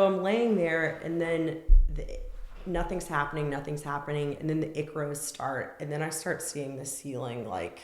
So I'm laying there, and then nothing's happening, and then the icros start, and then I start seeing the ceiling like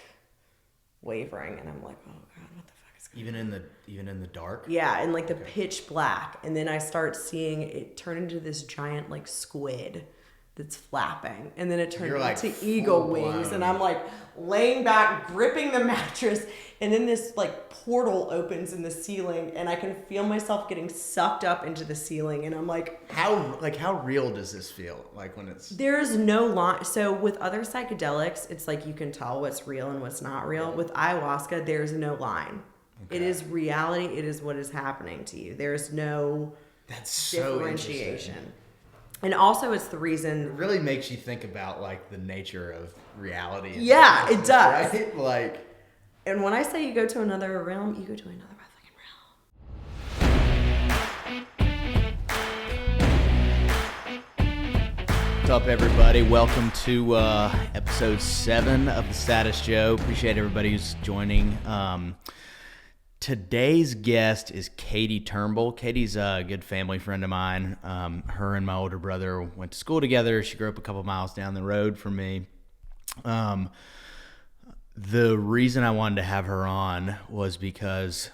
wavering, and I'm like, oh God, what the fuck is going on? Even in the dark? Yeah, and like the pitch black, and then I start seeing it turn into this giant like squid that's flapping, and then it turned into eagle wings, and I'm like laying back gripping the mattress, and then this like portal opens in the ceiling, and I can feel myself getting sucked up into the ceiling, and I'm like, how real does this feel like when it's... There's no line. So with other psychedelics, it's like you can tell what's real and what's not real. With ayahuasca, there's no line. Okay. It is reality. It is what is happening to you. There's no differentiation. And also, it's the reason... It really makes you think about, like, the nature of reality. Yeah, it does. Right? Like... And when I say you go to another realm, you go to another fucking realm. What's up, everybody? Welcome to episode 7 of The Status Joe. Appreciate everybody who's joining. Today's guest is Katy Turnbull. Katy's a good family friend of mine. Her and my older brother went to school together. She grew up a couple miles down the road from me. The reason I wanted to have her on was because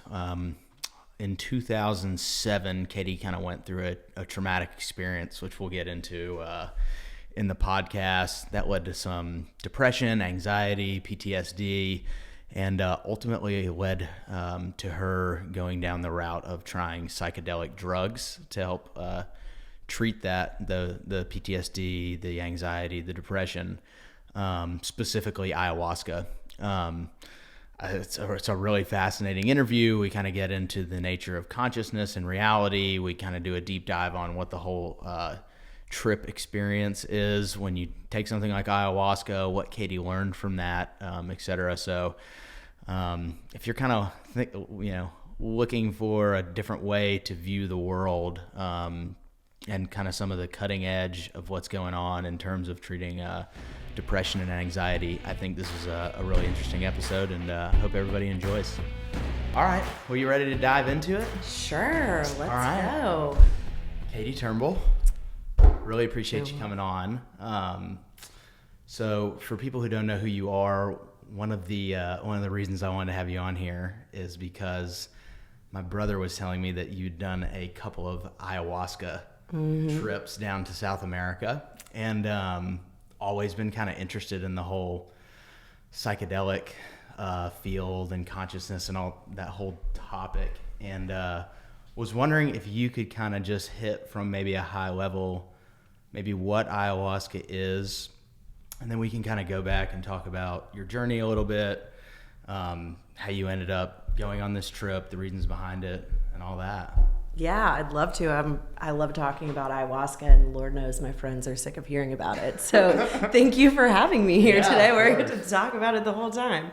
in 2007, Katy kind of went through a traumatic experience, which we'll get into in the podcast, that led to some depression, anxiety, PTSD, and ultimately it led to her going down the route of trying psychedelic drugs to help treat the PTSD, the anxiety, the depression, specifically ayahuasca. It's a really fascinating interview. We kind of get into the nature of consciousness and reality. We kind of do a deep dive on what the whole trip experience is when you take something like ayahuasca, what Katy learned from that, et cetera. So if you're kind of looking for a different way to view the world and kind of some of the cutting edge of what's going on in terms of treating depression and anxiety, I think this is a really interesting episode, and hope everybody enjoys. All right, well, you ready to dive into it? Sure, let's go. Katy Turnbull, really appreciate you coming on. So for people who don't know who you are, one of the reasons I wanted to have you on here is because my brother was telling me that you'd done a couple of ayahuasca trips down to South America, and always been kind of interested in the whole psychedelic field and consciousness and all that whole topic, and was wondering if you could kind of just hit from maybe a high level, maybe what ayahuasca is, and then we can kind of go back and talk about your journey a little bit, how you ended up going on this trip, the reasons behind it, and all that. Yeah, I'd love to. I love talking about ayahuasca, and Lord knows my friends are sick of hearing about it. So thank you for having me here today, where I get to talk about it the whole time.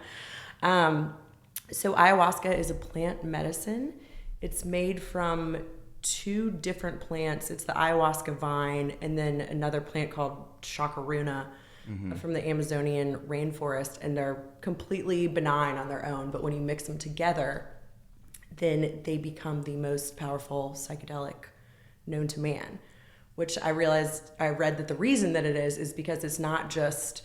So ayahuasca is a plant medicine. It's made from 2 different plants. It's the ayahuasca vine, and then another plant called chacaruna from the Amazonian rainforest, and they're completely benign on their own, but when you mix them together, then they become the most powerful psychedelic known to man, which I read that the reason that it is because it's not just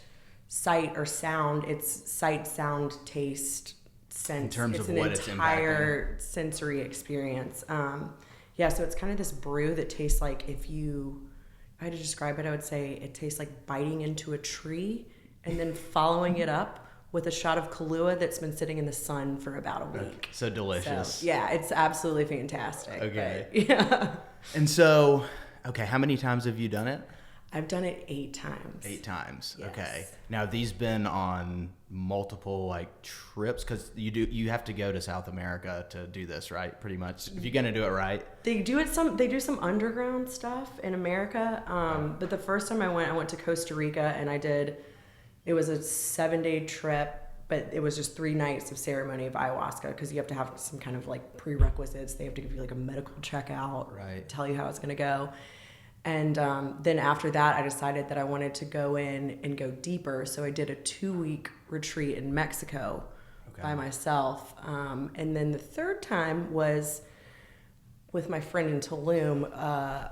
sight or sound, it's sight, sound, taste, sense. In terms it's of an what it's entire sensory experience. So it's kind of this brew that tastes like, if I had to describe it, I would say it tastes like biting into a tree and then following it up with a shot of Kahlua that's been sitting in the sun for about a week. So delicious. So, yeah, it's absolutely fantastic. Okay. But, yeah. And so, how many times have you done it? I've done it 8 times. 8 times. Yes. Okay. Now, these been on multiple trips, because you have to go to South America to do this, right? Pretty much, if you're gonna do it right. They do some underground stuff in America. But the first time I went to Costa Rica, and it was a 7-day trip, but it was just 3 nights of ceremony of ayahuasca, because you have to have some kind of prerequisites. They have to give you a medical checkout, right? Tell you how it's going to go. And then after that, I decided that I wanted to go in and go deeper. So I did a 2-week retreat in Mexico by myself. And then the third time was with my friend in Tulum,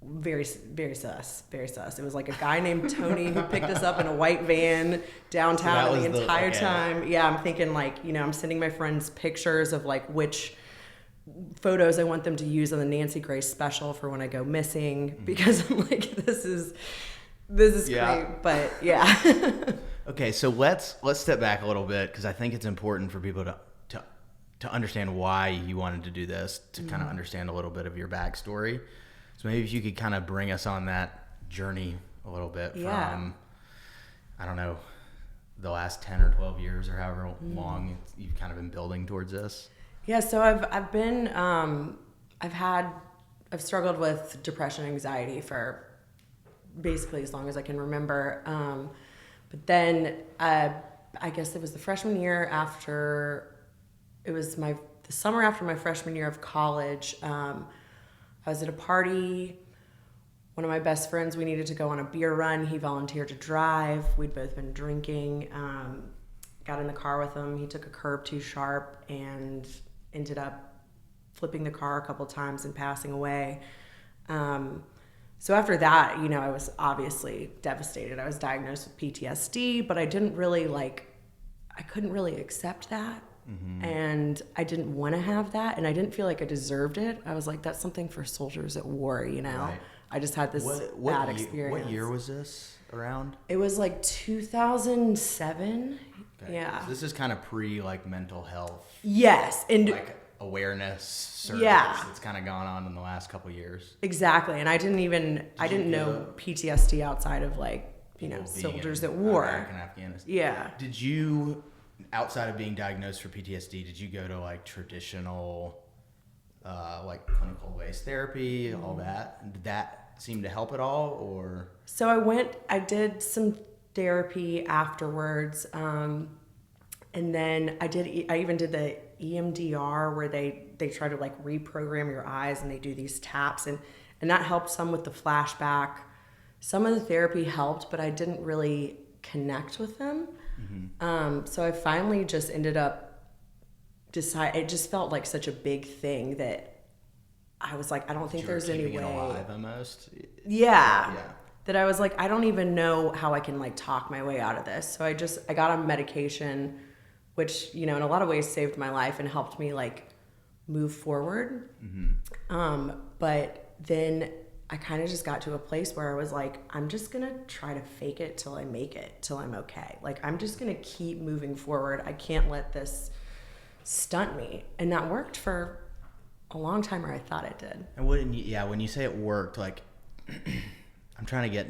very, very sus. It was like a guy named Tony who picked us up in a white van downtown So the entire okay. time. Yeah, I'm thinking like, I'm sending my friends pictures of like which photos I want them to use on the Nancy Grace special for when I go missing, because I'm like, this is great, but yeah. Okay, so let's step back a little bit, because I think it's important for people to understand why you wanted to do this, to kind of understand a little bit of your backstory. So maybe if you could kind of bring us on that journey a little bit from, I don't know, the last 10 or 12 years or however long you've kind of been building towards this. Yeah, so I've been I've struggled with depression, anxiety for basically as long as I can remember. But then I guess it was the freshman year the summer after my freshman year of college. I was at a party. One of my best friends, we needed to go on a beer run. He volunteered to drive. We'd both been drinking. Got in the car with him. He took a curb too sharp and ended up flipping the car a couple times and passing away. So after that, I was obviously devastated. I was diagnosed with PTSD, but I couldn't really accept that. And I didn't want to have that, and I didn't feel like I deserved it. I was like, that's something for soldiers at war, Right. I just had this bad experience. What year was this around? It was like 2007. Okay. Yeah. So this is kind of pre like mental health. Yes, and like awareness service that's kind of gone on in the last couple of years. Exactly, and I didn't know PTSD outside of like soldiers at war. Iraq and Afghanistan. Yeah. Did you, outside of being diagnosed for PTSD, did you go to like traditional, like clinical based therapy, all that? Did that seem to help at all, or? So I did some therapy afterwards, and then I even did the EMDR where they try to like reprogram your eyes, and they do these taps, and that helped some with the flashback. Some of the therapy helped, but I didn't really connect with them. So I finally just ended up it just felt like such a big thing that I was like, I don't think there's any way. Alive almost. Yeah. That I was like, I don't even know how I can like talk my way out of this. So I got on medication, which, in a lot of ways saved my life and helped me like move forward. But then I kind of just got to a place where I was like, I'm just going to try to fake it till I make it, till I'm okay. Like, I'm just going to keep moving forward. I can't let this stunt me. And that worked for a long time, or I thought it did. And when you say it worked, like, I'm trying to get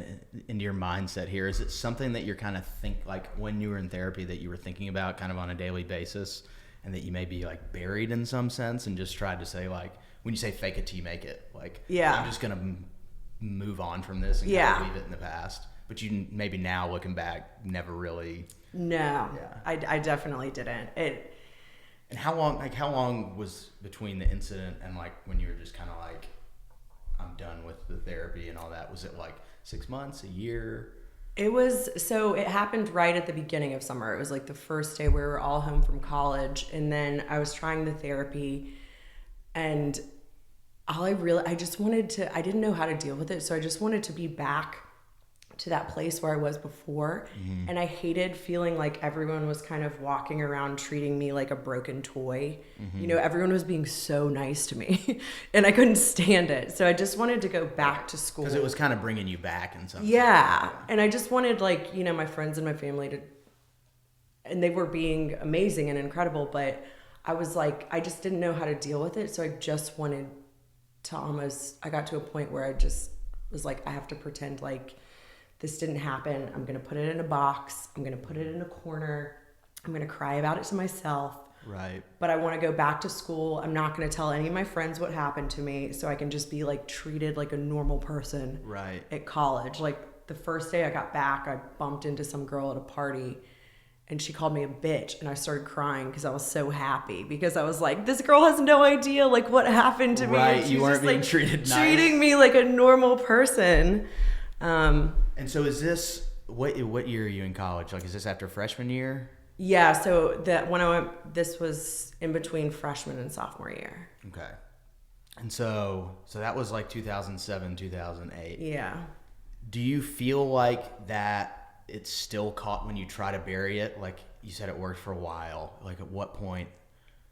into your mindset here. Is it something that you're kind of like when you were in therapy that you were thinking about kind of on a daily basis, and that you may be like buried in some sense, and just tried to say like, when you say fake it till you make it, like, I'm just going to move on from this and kind of leave it in the past. But you maybe now looking back, never really. No, yeah. I definitely didn't. And how long was between the incident and like when you were just kind of like, I'm done with the therapy and all that? Was it like 6 months, a year? It happened right at the beginning of summer. It was like the first day we were all home from college, and then I was trying the therapy, and I didn't know how to deal with it. So I just wanted to be back to that place where I was before. And I hated feeling like everyone was kind of walking around treating me like a broken toy. Everyone was being so nice to me and I couldn't stand it. So I just wanted to go back to school. Because it was kind of bringing you back in some sense. Yeah. And I just wanted like, my friends and my family and they were being amazing and incredible, but I was like, I just didn't know how to deal with it. So I just wanted to I got to a point where I just was like, I have to pretend like this didn't happen. I'm going to put it in a box. I'm going to put it in a corner. I'm going to cry about it to myself. Right. But I want to go back to school. I'm not going to tell any of my friends what happened to me, so I can just be like treated like a normal person. Right. At college. Like the first day I got back, I bumped into some girl at a party, and she called me a bitch, and I started crying because I was so happy, because I was like, this girl has no idea like what happened to me. Right. You weren't being treated nice. Treating me like a normal person. And so is this, what year are you in college? Like, is this after freshman year? Yeah, so this was in between freshman and sophomore year. Okay. And so that was like 2007, 2008. Yeah. Do you feel like that it's still caught when you try to bury it? Like you said, it worked for a while. Like at what point,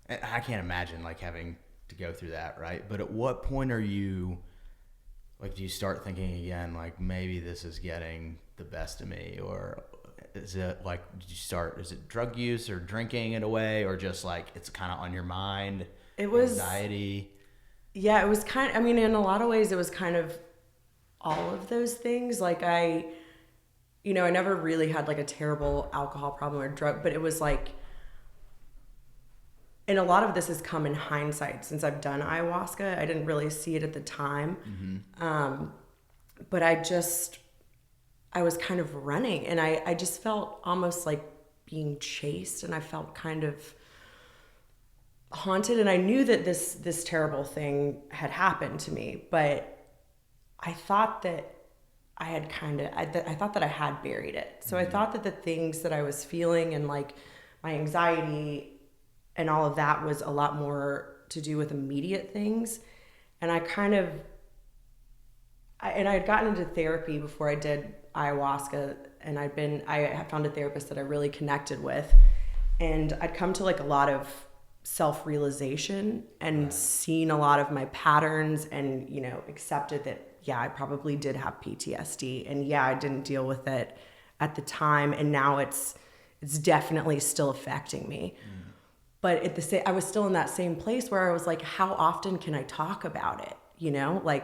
and I can't imagine like having to go through that, right? But at what point are you, like, do you start thinking again, like maybe this is getting the best of me? Or is it like, is it drug use or drinking in a way, or just like it's kind of on your mind? It was anxiety. Yeah, it was I mean, in a lot of ways, it was kind of all of those things. Like I never really had like a terrible alcohol problem or drug, but it was like, and a lot of this has come in hindsight since I've done ayahuasca. I didn't really see it at the time. Mm-hmm. But I was kind of running, and I just felt almost like being chased, and I felt kind of haunted, and I knew that this terrible thing had happened to me, but I thought that I had I thought that I had buried it. So I thought that the things that I was feeling and like my anxiety and all of that was a lot more to do with immediate things. And I had gotten into therapy before I did ayahuasca, and I had found a therapist that I really connected with, and I'd come to like a lot of self-realization and seen a lot of my patterns, and accepted that I probably did have PTSD, and I didn't deal with it at the time, and now it's definitely still affecting me. But I was still in that same place where I was like, how often can I talk about it? Like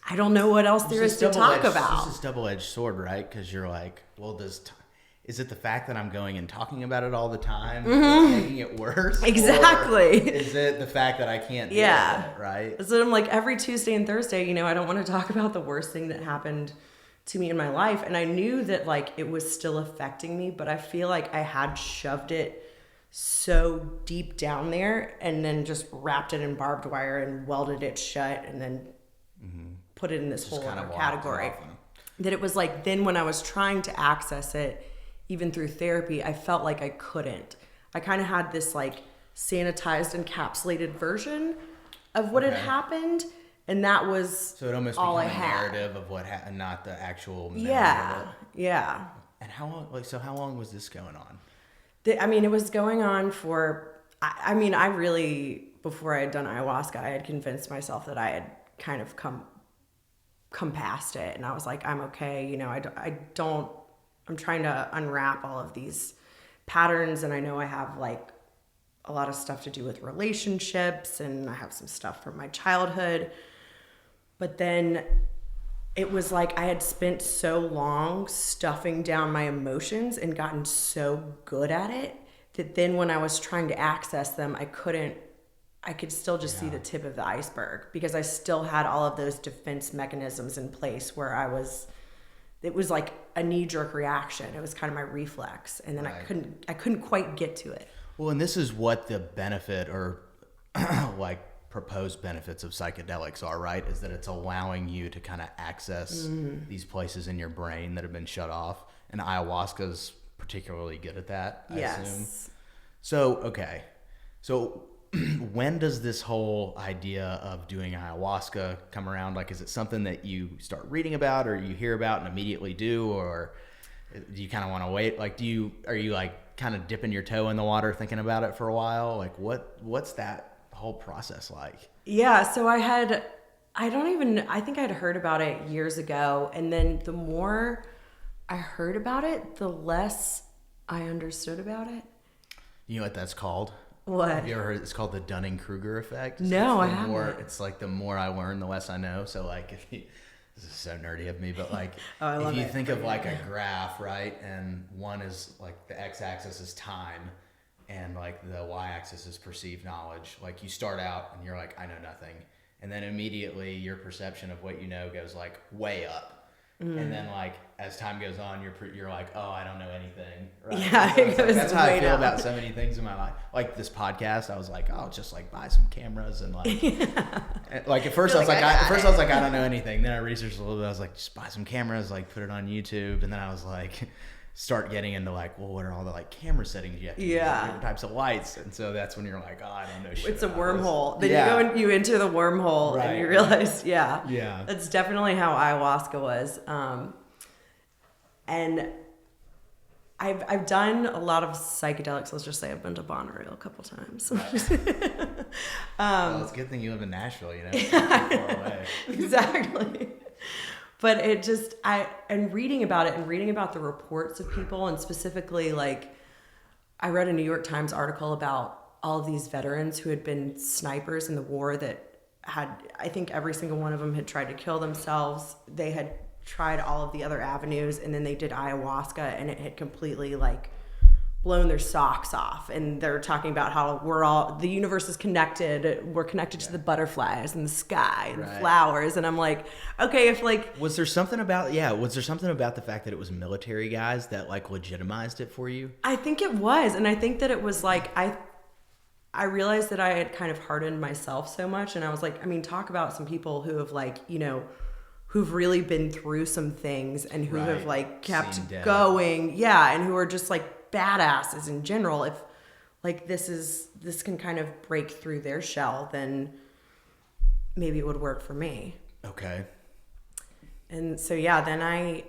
I don't know what else there is to talk about. It's this double-edged sword, right? Because you're like, well, is it the fact that I'm going and talking about it all the time that's making it worse? Exactly. Or is it the fact that I can't deal with it, right? So I'm like, every Tuesday and Thursday, I don't want to talk about the worst thing that happened to me in my life. And I knew that like it was still affecting me, but I feel like I had shoved it so deep down there and then just wrapped it in barbed wire and welded it shut and then put it in this whole other category. That it was like, then when I was trying to access it, even through therapy, I felt like I couldn't. I kind of had this like sanitized, encapsulated version of what had happened, and that was so it almost all I became a had. narrative of what happened, not the actual memory of it. Yeah. And how long? Like, so how long was this going on? It was going on for. I really, before I had done ayahuasca, I had convinced myself that I had kind of come past it, and I was like, I'm okay. I'm trying to unwrap all of these patterns, and I know I have like a lot of stuff to do with relationships, and I have some stuff from my childhood. But then it was like I had spent so long stuffing down my emotions and gotten so good at it that then when I was trying to access them, I could still just see the tip of the iceberg, because I still had all of those defense mechanisms in place where it was like a knee-jerk reaction. It was kind of my reflex, and then I couldn't quite get to it. Well, and this is what the benefit or like proposed benefits of psychedelics are, right? Is that it's allowing you to kind of access these places in your brain that have been shut off, and ayahuasca's particularly good at that, I assume. So when does this whole idea of doing ayahuasca come around? Like, is it something that you start reading about or you hear about and immediately do, or do you kind of want to wait? Like, are you like kind of dipping your toe in the water thinking about it for a while? Like, what's that whole process like? Yeah. So I think I'd heard about it years ago. And then the more I heard about it, the less I understood about it. You know what that's called? What? Have you ever heard? It's called the Dunning-Kruger effect. No, I haven't. It's like the more I learn, the less I know. So like, this is so nerdy of me, but like, if you think of like a graph, right? And one is like the x-axis is time, and like the y-axis is perceived knowledge. Like you start out and you're like, I know nothing, and then immediately your perception of what you know goes like way up. And then like as time goes on, you're like, oh, I don't know anything. Right? Yeah, so that's how I feel about so many things in my life. Like this podcast, I was like, oh, I'll just like buy some cameras and like, like at first I was like, I don't know anything. Then I researched a little bit. I was like, just buy some cameras, like put it on YouTube. And then I was like, start getting into like, well, what are all the like camera settings you have to use, different types of lights, and so that's when you're like, oh, I don't know shit. It's a wormhole. This. Then you go and you enter the wormhole and you realize, yeah, that's definitely how ayahuasca was. And I've done a lot of psychedelics. Let's just say I've been to Bonnaroo a couple times. Right. Well, it's a good thing you live in Nashville, you know, it's not too far away. Exactly. But it just, and reading about it and reading about the reports of people, and specifically like, I read a New York Times article about all of these veterans who had been snipers in the war that had, I think every single one of them had tried to kill themselves. They had tried all of the other avenues, and then they did ayahuasca, and it had completely like blown their socks off. And they're talking about how the universe is connected. We're connected to the butterflies and the sky and the flowers. And I'm like, okay, if like, was there something about the fact that it was military guys that like legitimized it for you? I think it was. And I think that it was like, I realized that I had kind of hardened myself so much. And I was like, I mean, talk about some people who have like, you know, who've really been through some things and who have like kept going. Yeah. And who are just like badasses in general. If like this can kind of break through their shell, then maybe it would work for me. Okay. And so yeah, then I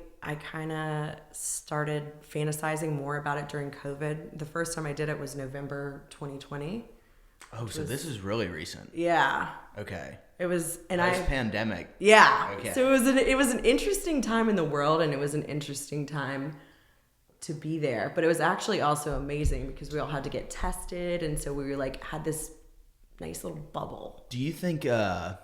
kind of started fantasizing more about it during COVID. The first time I did it was November 2020. Oh, so this is really recent. Yeah. Okay. It was, and pandemic. Yeah. Okay. So it was an interesting time in the world, and it was an interesting time to be there. But it was actually also amazing because we all had to get tested, and so we were like had this nice little bubble. Do you think the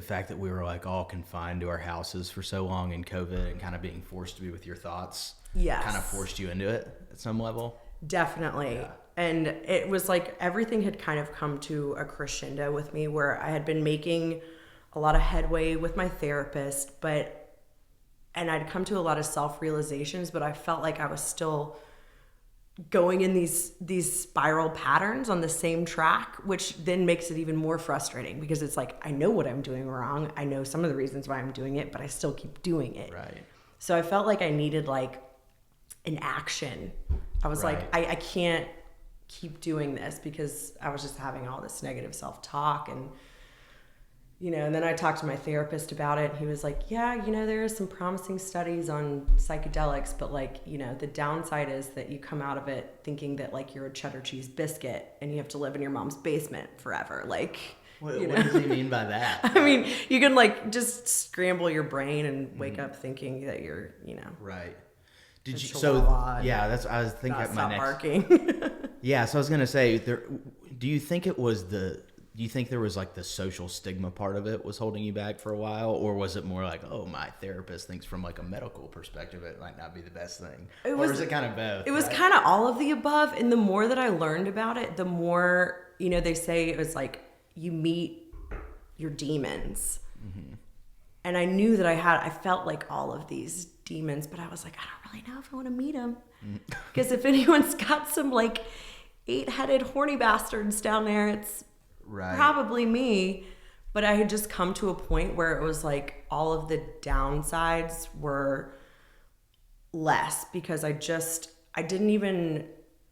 fact that we were like all confined to our houses for so long in COVID and kind of being forced to be with your thoughts, kind of forced you into it at some level? Definitely. Yeah. And it was like everything had kind of come to a crescendo with me, where I had been making a lot of headway with my therapist, and I'd come to a lot of self-realizations, but I felt like I was still going in these spiral patterns on the same track, which then makes it even more frustrating because it's like, I know what I'm doing wrong. I know some of the reasons why I'm doing it, but I still keep doing it. Right. So I felt like I needed like an action. I was like, I can't keep doing this because I was just having all this negative self-talk. And you know, and then I talked to my therapist about it, and he was like, yeah, you know, there are some promising studies on psychedelics, but like, you know, the downside is that you come out of it thinking that like you're a cheddar cheese biscuit and you have to live in your mom's basement forever. Like, what does he mean by that? I mean, you can like just scramble your brain and wake up thinking that you're, you know. Right. Did you, so yeah, that's, I was thinking at my next. Barking. Yeah. So I was going to say, do you think there was like the social stigma part of it was holding you back for a while, or was it more like, oh, my therapist thinks from like a medical perspective it might not be the best thing? Or was it kind of both? It was kind of all of the above, and the more that I learned about it, the more, you know, they say it was like you meet your demons. Mm-hmm. And I knew that I felt like all of these demons, but I was like, I don't really know if I want to meet them. Because if anyone's got some like 8-headed horny bastards down there, it's probably me. But I had just come to a point where it was like all of the downsides were less, because I didn't even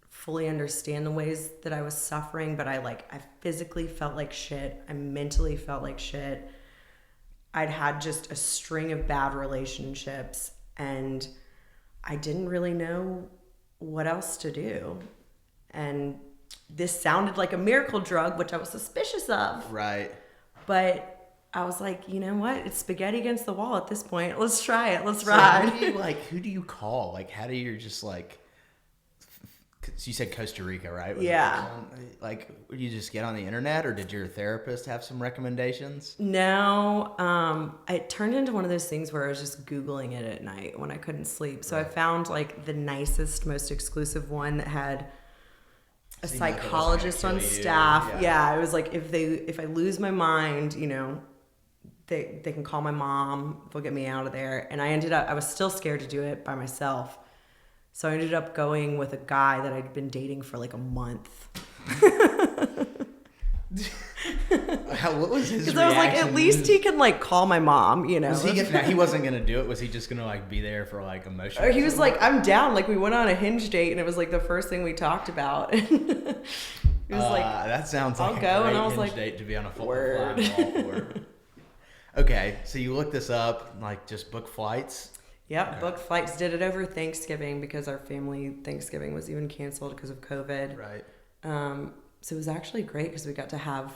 fully understand the ways that I was suffering, but I physically felt like shit. I mentally felt like shit. I'd had just a string of bad relationships, and I didn't really know what else to do. And this sounded like a miracle drug, which I was suspicious of. Right. But I was like, you know what? It's spaghetti against the wall at this point. Let's try it. Let's ride. Who do you call? Like, how do you just like, you said Costa Rica, right? Yeah. Like, would you just get on the internet, or did your therapist have some recommendations? No. It turned into one of those things where I was just Googling it at night when I couldn't sleep. So I found like the nicest, most exclusive one that had a psychologist on staff. Yeah. It was like, if I lose my mind, you know, they can call my mom, they'll get me out of there. And I was still scared to do it by myself. So I ended up going with a guy that I'd been dating for like a month. What was his reaction? Because I was like, at least he can like call my mom, you know. He wasn't gonna do it. Was he just gonna like be there for like emotional? Or he was like, I'm down. Like we went on a Hinge date, and it was like the first thing we talked about. He was like, that sounds like I'll go, a great and I was Hinge like, date to be on a full word. Okay, so you look this up, like just book flights. Yep, Okay. booked flights. Did it over Thanksgiving because our family Thanksgiving was even canceled because of COVID. Right. So it was actually great because we got to have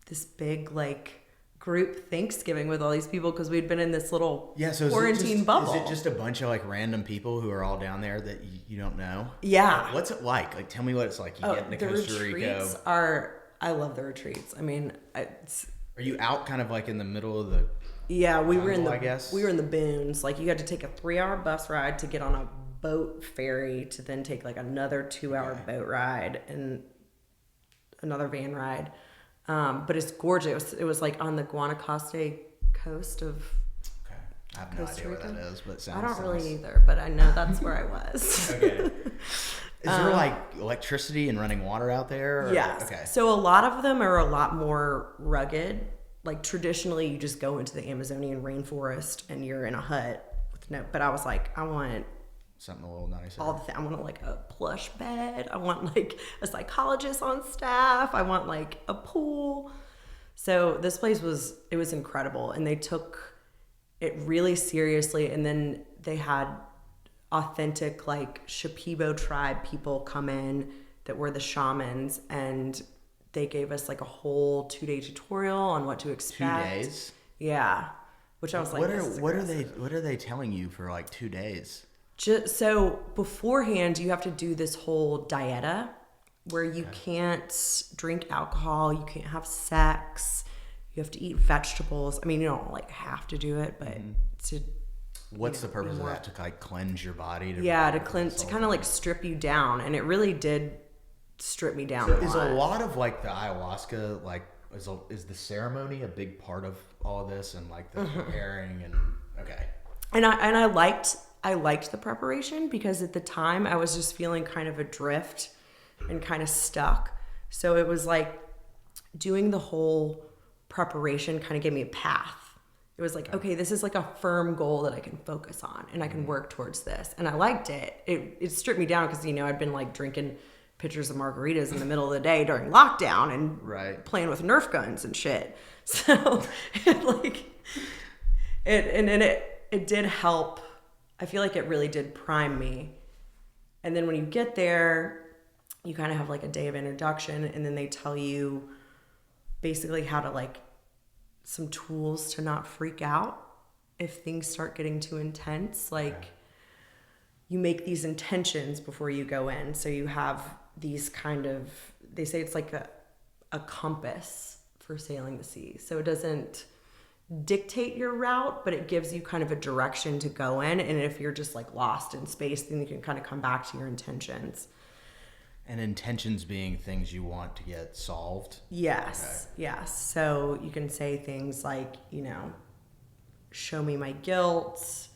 this big like group Thanksgiving with all these people because we'd been in this little quarantine bubble. Is it just a bunch of like random people who are all down there that you don't know? Yeah. What's it like? Like, tell me what it's like. You get into Costa Rica. I love the retreats. I mean, are you out kind of like in the middle of the? Yeah, we were jungle, I guess? we were in the boons. Like you had to take a 3-hour bus ride to get on a boat ferry to then take like another 2-hour boat ride and another van ride. But it's gorgeous. It was like on the Guanacaste coast of Okay. I have no idea where that is, but it sounds I don't nice. really either, but I know that's where I was. Okay. Is there like electricity and running water out there? Or? Yes. Okay. So a lot of them are a lot more rugged. Like traditionally, you just go into the Amazonian rainforest and you're in a hut with no. But I was like, I want Something a little nicer. I want like a plush bed. I want like a psychologist on staff. I want like a pool. So this place was incredible, and they took it really seriously. And then they had authentic like Shipibo tribe people come in that were the shamans, and they gave us like a whole 2-day tutorial on what to expect. 2 days? Yeah. Which I was like, what are they telling you for like 2 days? Just so beforehand, you have to do this whole dieta where you can't drink alcohol, you can't have sex, you have to eat vegetables. I mean, you don't like have to do it, but to What's the purpose of that? To like cleanse your body? To cleanse, to kind of like strip you down, and it really did strip me down. So is a lot of like the ayahuasca like is the ceremony a big part of all of this and like the preparing and okay. And I liked the preparation because at the time I was just feeling kind of adrift and kind of stuck. So it was like doing the whole preparation kind of gave me a path. It was like, okay, this is like a firm goal that I can focus on and I can work towards this. And I liked it. It stripped me down because, I'd been like drinking pitchers of margaritas in the middle of the day during lockdown and playing with Nerf guns and shit. So it did help. I feel like it really did prime me. And then when you get there, you kind of have like a day of introduction, and then they tell you basically how to like some tools to not freak out if things start getting too intense. Like you make these intentions before you go in. So you have these kind of, they say it's like a compass for sailing the sea. So it doesn't dictate your route, but it gives you kind of a direction to go in. And if you're just like lost in space, then you can kind of come back to your intentions. And intentions being things you want to get solved? Yes, yes. So you can say things like, show me my guilt,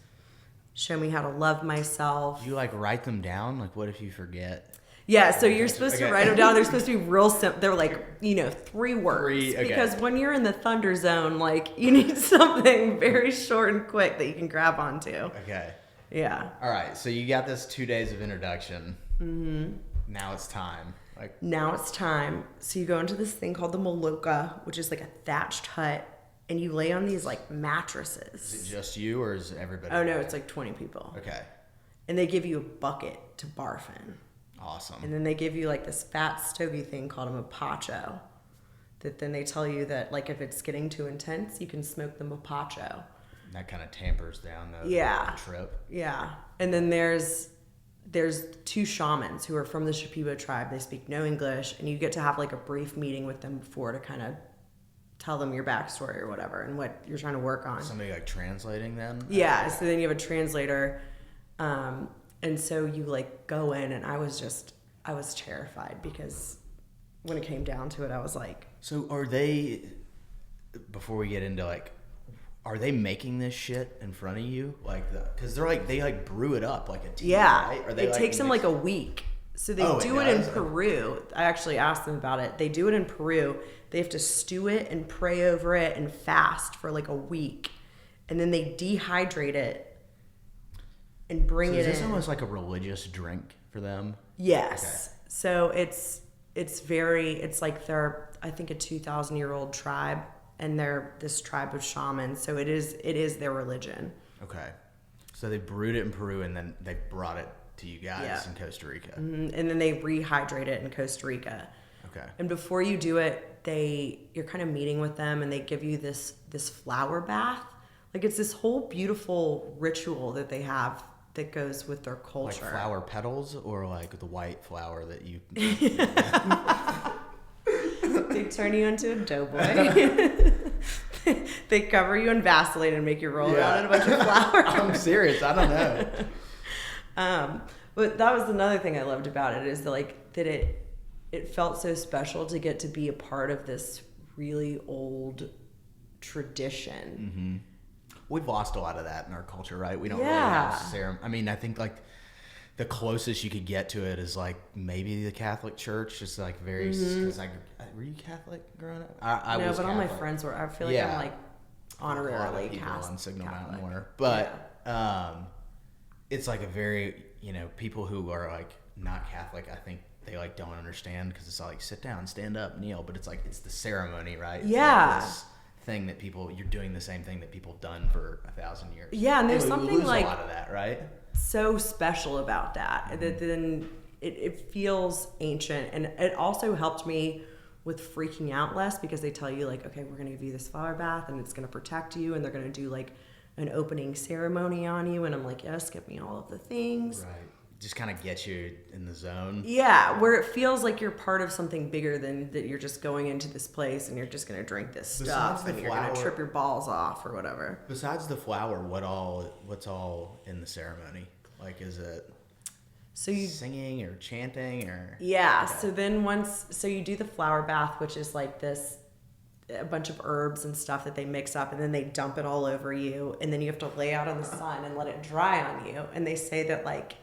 show me how to love myself. Do you like write them down? Like what if you forget? Yeah, so you're supposed to write them down. They're supposed to be real simple. They're like, 3 words. Because when you're in the thunder zone, like you need something very short and quick that you can grab onto. Okay. Yeah. All right. So you got this 2 days of introduction. Mm-hmm. Now it's time. Now it's time. So you go into this thing called the Maloka, which is like a thatched hut, and you lay on these like mattresses. Is it just you or is everybody? Oh no, it's like 20 people. Okay. And they give you a bucket to barf in. Awesome. And then they give you like this fat stogie thing called a mapacho, that then they tell you that like if it's getting too intense, you can smoke the mapacho. And that kind of tampers down the trip. Yeah. And then there's 2 shamans who are from the Shipibo tribe. They speak no English, and you get to have like a brief meeting with them before to kind of tell them your backstory or whatever and what you're trying to work on. Somebody like translating then? Yeah. So then you have a translator. And so you like go in, and I was terrified because when it came down to it, I was like. So are they, before we get into like, are they making this shit in front of you? Like, because they brew it up like a tea, right? It takes them like a week. So they do it in Peru. I actually asked them about it. They do it in Peru. They have to stew it and pray over it and fast for like a week. And then they dehydrate it and bring it in. Is this almost like a religious drink for them? Yes. Okay. So it's like they're, I think, a 2,000-year-old tribe, and they're this tribe of shamans. So it is their religion. Okay. So they brewed it in Peru, and then they brought it to you guys in Costa Rica. Mm-hmm. And then they rehydrate it in Costa Rica. Okay. And before you do it, you're kind of meeting with them, and they give you this flower bath. Like, it's this whole beautiful ritual that they have that goes with their culture. Like flower petals, or like the white flower that you... They turn you into a doughboy. They cover you in Vaseline and make you roll around in a bunch of flowers. I'm serious. I don't know. But that was another thing I loved about it, is that it felt so special to get to be a part of this really old tradition. Mm-hmm. We've lost a lot of that in our culture, right? We don't really have ceremony. I mean, I think like the closest you could get to it is like maybe the Catholic Church. It's like very. Cause like, were you Catholic growing up? I was. But Catholic. all my friends were. I feel like I'm like honorarily Catholic on Signal Mountain were, but it's like a very people who are like not Catholic. I think they like don't understand, because it's like sit down, stand up, kneel, but it's like it's the ceremony, right? It's like this thing that you're doing the same thing that people done for 1,000 years. Yeah, and there's something like a lot of that, right? So special about that. That then it feels ancient, and it also helped me with freaking out less, because they tell you like, okay, we're gonna give you this flower bath, and it's gonna protect you, and they're gonna do like an opening ceremony on you, and I'm like, yes, give me all of the things. Right. Just kind of get you in the zone. Yeah, where it feels like you're part of something bigger than that. You're just going into this place and you're just going to drink this stuff, and you're going to trip your balls off or whatever. Besides the flower, what's all in the ceremony? Like, is it singing or chanting or? Yeah. Okay. So then so you do the flower bath, which is like a bunch of herbs and stuff that they mix up, and then they dump it all over you, and then you have to lay out in the sun and let it dry on you. And they say that like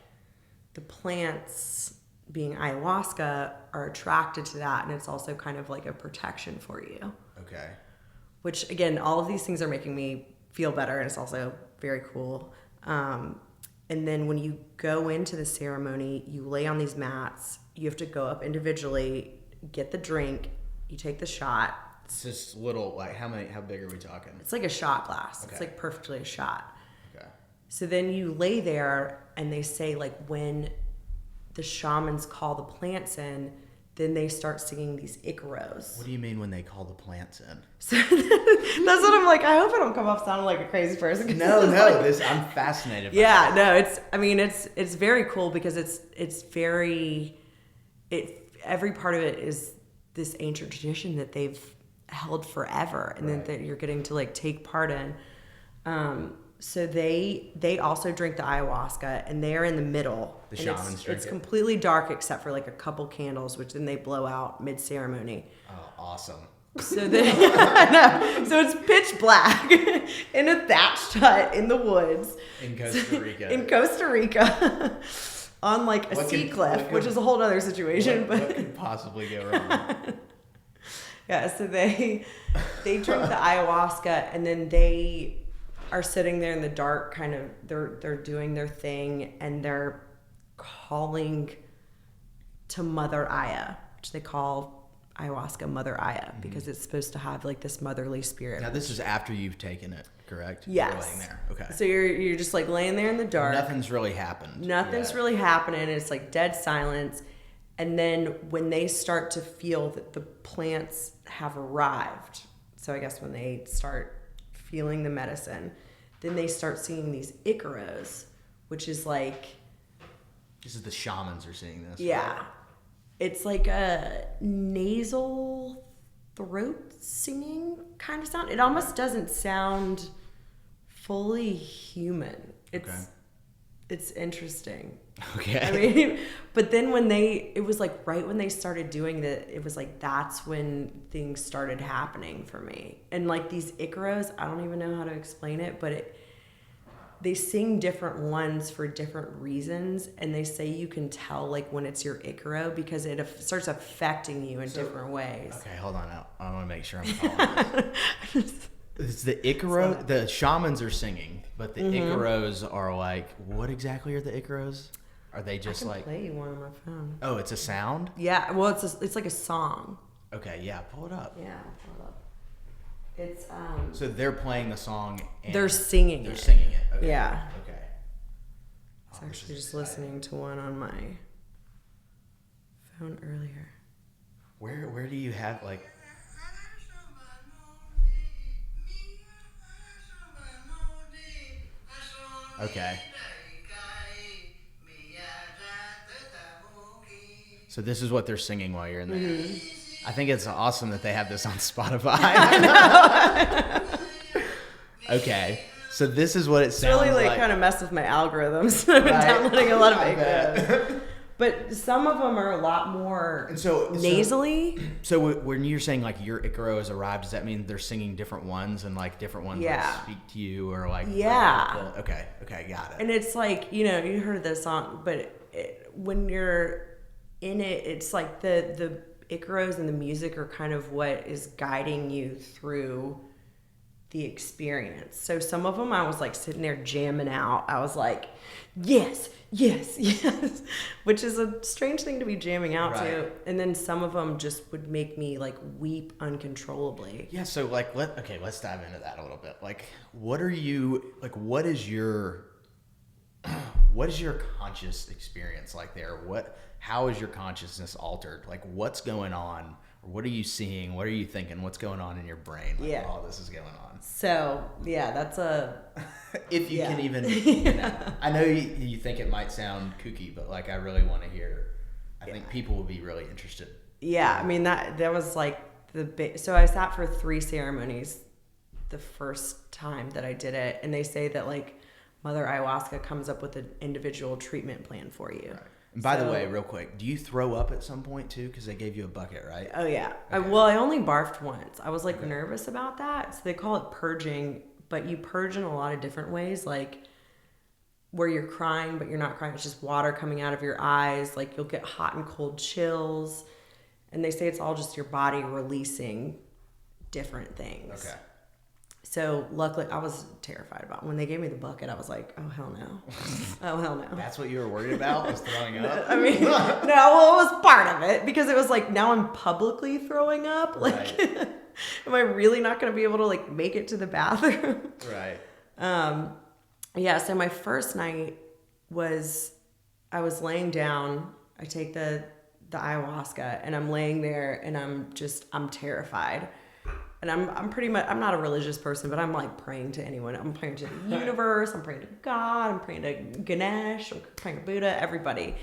the plants, being ayahuasca, are attracted to that, and it's also kind of like a protection for you. Okay. Which, again, all of these things are making me feel better, and it's also very cool. And then when you go into the ceremony, you lay on these mats. You have to go up individually, get the drink, you take the shot. It's just little, like how big are we talking? It's like a shot glass. Okay. It's like perfectly a shot. Okay. So then you lay there, and they say like when the shamans call the plants in, then they start singing these icaros. What do you mean when they call the plants in? So that's what I'm like. I hope I don't come off sounding like a crazy person. No, I'm fascinated by that. It's very cool, because every part of it is this ancient tradition that they've held forever, and then that you're getting to like take part in. So they also drink the ayahuasca, and they are in the middle. The shamans drink it. It's completely dark except for like a couple candles, which then they blow out mid-ceremony. Oh, awesome. So I know. So it's pitch black in a thatched hut in the woods. In Costa Rica. In Costa Rica. On like a sea cliff, which is a whole other situation. What could possibly go wrong? Yeah, so they drink the ayahuasca, and then they are sitting there in the dark, kind of they're doing their thing, and they're calling to Mother Aya, which they call ayahuasca Mother Aya, because it's supposed to have like this motherly spirit. Now this is after you've taken it, correct? Yes. You're laying there. Okay. So you're just like laying there in the dark. Nothing's really happened. Nothing's really happening. It's like dead silence. And then when they start to feel that the plants have arrived, so I guess when they start feeling the medicine, then they start seeing these icaros, which is like... This is the shamans are seeing this. Yeah. Right? It's like a nasal throat singing kind of sound. It almost doesn't sound fully human. It's interesting. Okay. I mean, but then it was like right when they started doing that, it was like that's when things started happening for me. And like these icaros, I don't even know how to explain it, but they sing different ones for different reasons, and they say you can tell like when it's your Icaro because it starts affecting you in different ways. Okay, hold on. I want to make sure I'm following this. It's the Icaro. The shamans are singing, but the Icaros are like, what exactly are the Icaros? Are they just I can play you one on my phone. Oh, it's a sound? Yeah, well, it's like a song. Okay, yeah, pull it up. Yeah, pull it up. It's So they're playing the song. And they're singing They're it. singing it. Okay. Yeah. Okay. I was actually just listening to one on my phone earlier. Where do you have like? Okay. So this is what they're singing while you're in there. I think it's awesome that they have this on Spotify. Okay. So this is what it sounds like. It's really kind of messed with my algorithms. I've been downloading a lot of fake videos. But some of them are a lot more nasally. So when you're saying like your Icaro has arrived, does that mean they're singing different ones and like different ones that speak to you or like? Yeah. Okay, got it. And it's like, you know, you heard this song, but when you're in it, it's like the Icaros and the music are kind of what is guiding you through the experience. So some of them I was like sitting there jamming out. I was like, yes, yes, yes, which is a strange thing to be jamming out to. And then some of them just would make me like weep uncontrollably. Yeah. So like, let's dive into that a little bit. Like, what is your conscious experience like there? How is your consciousness altered? Like, what's going on? Or what are you seeing? What are you thinking? What's going on in your brain? Like, while all this is going on. So, yeah, that's a... if you can even... You know, I know you think it might sound kooky, but, like, I really want to hear... I think people will be really interested. Yeah, I mean, that was, like, so I sat for 3 ceremonies the first time that I did it, and they say that, like, Mother Ayahuasca comes up with an individual treatment plan for you. Right. And by the way, real quick, do you throw up at some point too? Because they gave you a bucket, right? Oh yeah. Okay. I only barfed once. I was like nervous about that. So they call it purging, but you purge in a lot of different ways, like where you're crying, but you're not crying. It's just water coming out of your eyes. Like you'll get hot and cold chills. And they say it's all just your body releasing different things. Okay. So luckily, I was terrified about it. When they gave me the bucket, I was like, oh, hell no. Oh, hell no. That's what you were worried about, was throwing up? I mean, no, well, it was part of it because it was like, now I'm publicly throwing up. Like, am I really not going to be able to like make it to the bathroom? Right. Yeah, so my first night was, I was laying down. I take the ayahuasca and I'm laying there and I'm terrified. And I'm pretty much, I'm not a religious person, but I'm like praying to anyone. I'm praying to the universe. I'm praying to God. I'm praying to Ganesh. I'm praying to Buddha, everybody.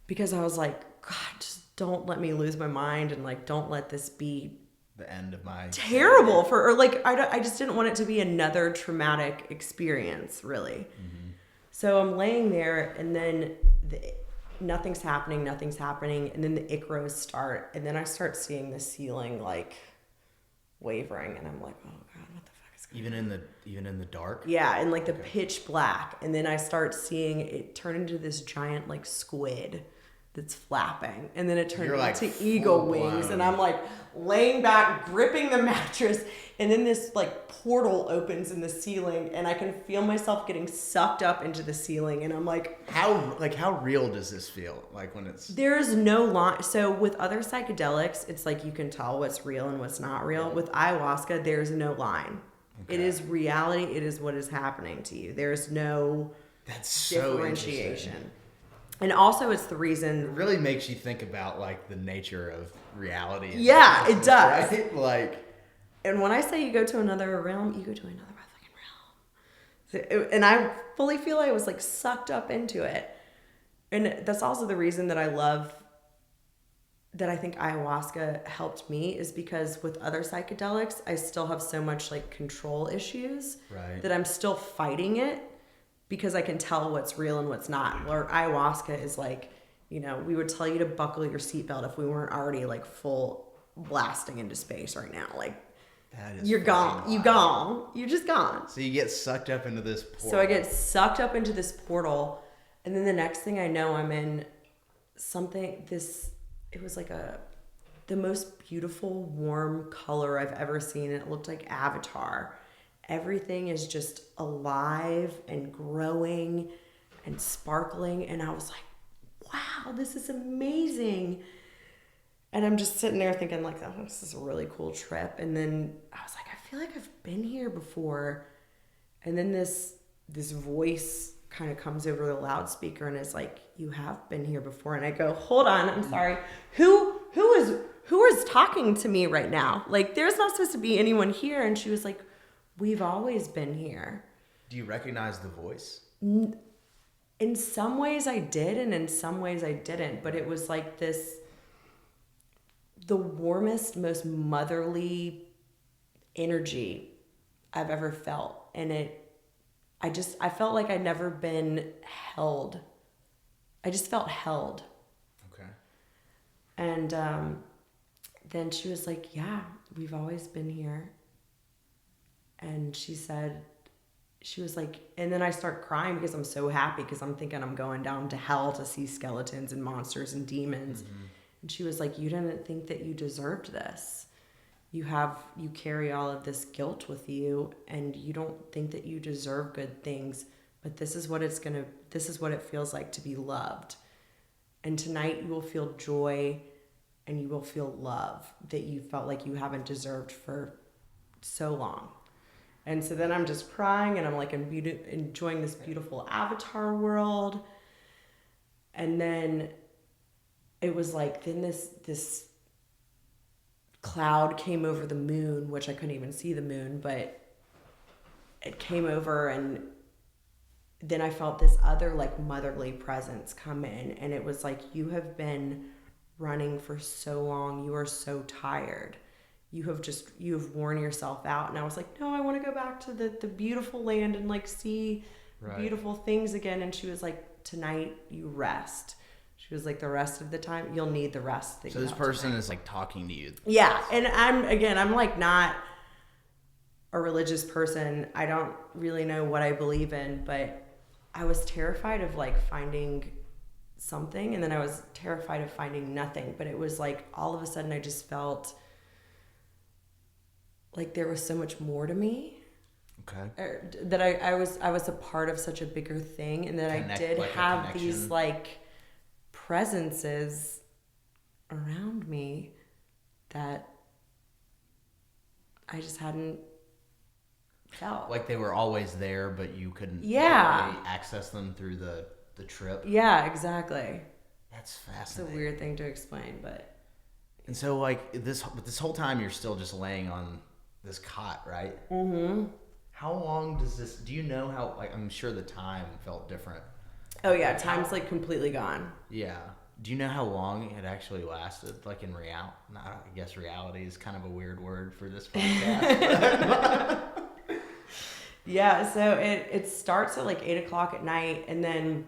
Because I was like, God, just don't let me lose my mind. And like, don't let this be the end of my terrible I just didn't want it to be another traumatic experience, really. Mm-hmm. So I'm laying there and then nothing's happening. And then the Icaros start. And then I start seeing the ceiling like wavering, and I'm like, oh God, what the fuck is going on? Even in the dark? Yeah, and like the pitch black. And then I start seeing it turn into this giant like squid that's flapping. And then it turned into eagle wings. And I'm like laying back, gripping the mattress, and then this like portal opens in the ceiling and I can feel myself getting sucked up into the ceiling. And I'm like, how real does this feel? Like when it's... There's no line. So with other psychedelics, it's like you can tell what's real and what's not real. With ayahuasca, there's no line. Okay. It is reality. It is what is happening to you. There's no differentiation. And also it's the reason... It really makes you think about like the nature of reality. Yeah, it does. Right? Like... And when I say you go to another realm, you go to another fucking realm. And I fully feel I was like sucked up into it. And that's also the reason that I think ayahuasca helped me, is because with other psychedelics, I still have so much like control issues that I'm still fighting it because I can tell what's real and what's not. Where ayahuasca is like, you know, we would tell you to buckle your seatbelt if we weren't already like full blasting into space right now. Like, you're gone. You gone. You're just gone. So you get sucked up into this portal. So I get sucked up into this portal, and then the next thing I know, I'm in something. It was like the most beautiful warm color I've ever seen. It looked like Avatar. Everything is just alive and growing and sparkling, and I was like, wow, this is amazing. And I'm just sitting there thinking like, oh, this is a really cool trip. And then I was like, I feel like I've been here before. And then this voice kind of comes over the loudspeaker and is like, you have been here before. And I go, hold on, I'm sorry. Who is talking to me right now? Like, there's not supposed to be anyone here. And she was like, we've always been here. Do you recognize the voice? In some ways I did, and in some ways I didn't. But it was like the warmest, most motherly energy I've ever felt. And I felt like I'd never been held. I just felt held. Okay. And then she was like, yeah, we've always been here. And she was like, and then I start crying because I'm so happy because I'm thinking I'm going down to hell to see skeletons and monsters and demons. Mm-hmm. And she was like, you didn't think that you deserved this. You carry all of this guilt with you, and you don't think that you deserve good things, but this is what it feels like to be loved. And tonight you will feel joy and you will feel love that you felt like you haven't deserved for so long. And so then I'm just crying, and I'm like enjoying this beautiful Avatar world. And then it was like, then this cloud came over the moon, which I couldn't even see the moon, but it came over, and then I felt this other like motherly presence come in, and it was like, you have been running for so long. You are so tired. You have worn yourself out. And I was like, no, I want to go back to the beautiful land and like see beautiful things again. And she was like, tonight you rest. She was like, the rest of the time, you'll need the rest. So this person is like talking to you. Yeah. And I'm like not a religious person. I don't really know what I believe in, but I was terrified of like finding something. And then I was terrified of finding nothing. But it was like, all of a sudden I just felt like there was so much more to me. Okay. That I was a part of such a bigger thing, and that I did have these like presences around me that I just hadn't felt. Like they were always there, but you couldn't really access them through the trip. Yeah, exactly. That's fascinating. It's a weird thing to explain, but. And so like this whole time you're still just laying on this cot, right? Mm-hmm. How long does this, do you know how, like, I'm sure the time felt different. Oh yeah, time's like completely gone. Yeah. Do you know how long it actually lasted? Like in I guess reality is kind of a weird word for this podcast. Yeah, so it starts at like 8:00 at night, and then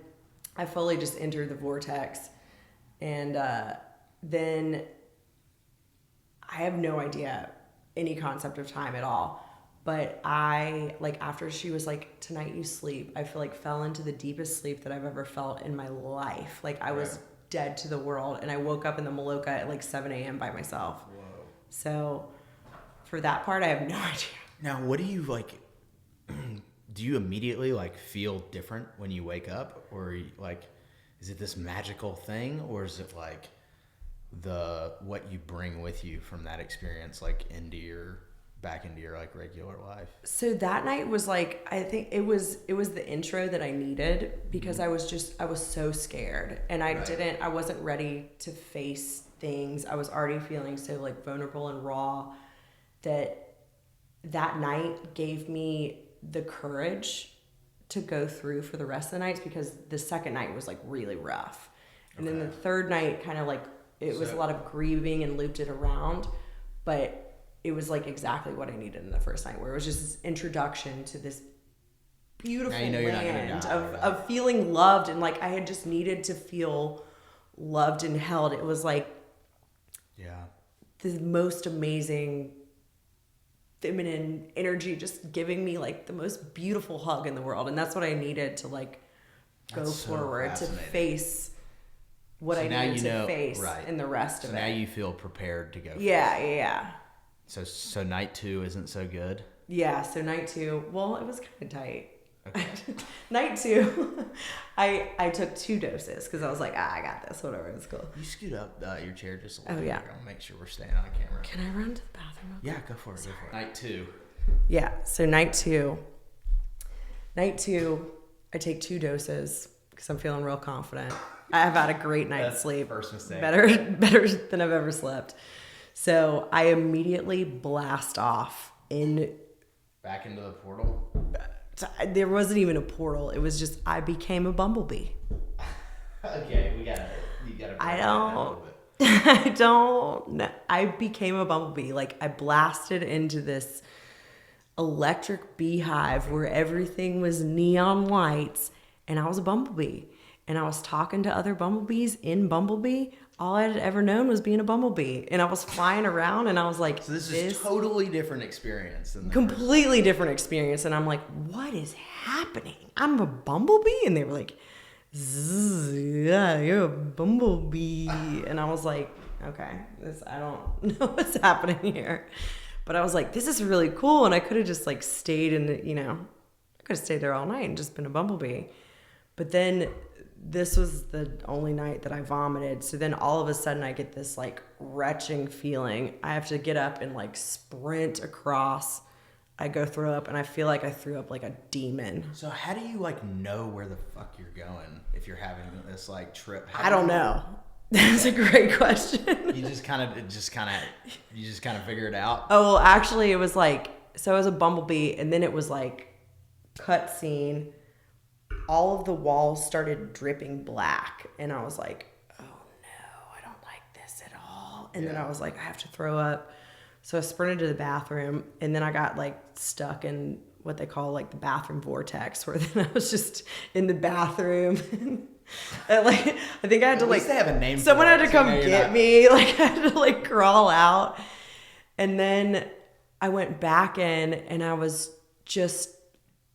I fully just entered the vortex. And then I have no idea any concept of time at all. But I, like, after she was like, tonight you sleep, I feel like fell into the deepest sleep that I've ever felt in my life. Like, I was dead to the world, and I woke up in the Maloka at like 7 a.m. by myself. Whoa. So for that part, I have no idea. Now, what do you, like, do you immediately, like, feel different when you wake up? Or, like, is it this magical thing? Or is it, like, what you bring with you from that experience, like, back into your like regular life? So that night was like, I think it was the intro that I needed, because I was so scared, and I wasn't ready to face things. I was already feeling so like vulnerable and raw, that night gave me the courage to go through for the rest of the nights, because the second night was like really rough. And then the third night kind of like, it was a lot of grieving and looped it around, but it was like exactly what I needed in the first night, where it was just this introduction to this beautiful land of feeling loved, and like I had just needed to feel loved and held. It was like the most amazing feminine energy just giving me like the most beautiful hug in the world. And that's what I needed to like go forward to face what I needed to face in the rest of it. So now you feel prepared to go. Yeah. So night 2 isn't so good? Yeah, so night 2, well, it was kind of tight. Okay. Night 2, I took 2 doses because I was like, I got this, whatever, it's cool. You scoot up your chair just a little bit. Yeah. I'll make sure we're staying on camera. Can I run to the bathroom? Yeah, go for it. Night 2. Yeah, so night 2, I take 2 doses because I'm feeling real confident. I've had a great night's sleep. First mistake. Better than I've ever slept. So I immediately blast off back into the portal. There wasn't even a portal. It was just I became a bumblebee. Okay, you gotta. I don't know. I became a bumblebee. Like I blasted into this electric beehive where everything was neon lights, and I was a bumblebee. And I was talking to other bumblebees in Bumblebee. All I had ever known was being a bumblebee. And I was flying around and I was like, so this is totally different experience than completely different experience. And I'm like, what is happening? I'm a bumblebee? And they were like, yeah, you're a bumblebee. And I was like, okay, I don't know what's happening here. But I was like, this is really cool. And I could have just like stayed I could have stayed there all night and just been a bumblebee. But then this was the only night that I vomited. So then all of a sudden I get this like retching feeling. I have to get up and like sprint across. I go throw up and I feel like I threw up like a demon. So how do you like know where the fuck you're going if you're having this like trip? I don't know. That's a great question. You just kind of figure it out. Oh, well, actually it was like, so I was a bumblebee and then it was like cutscene. All of the walls started dripping black. And I was like, oh no, I don't like this at all. And then I was like, I have to throw up. So I sprinted to the bathroom and then I got like stuck in what they call like the bathroom vortex where then I was just in the bathroom. And like, I think I had to like, they have a name someone for had to come get me. Like I had to like crawl out. And then I went back in and I was just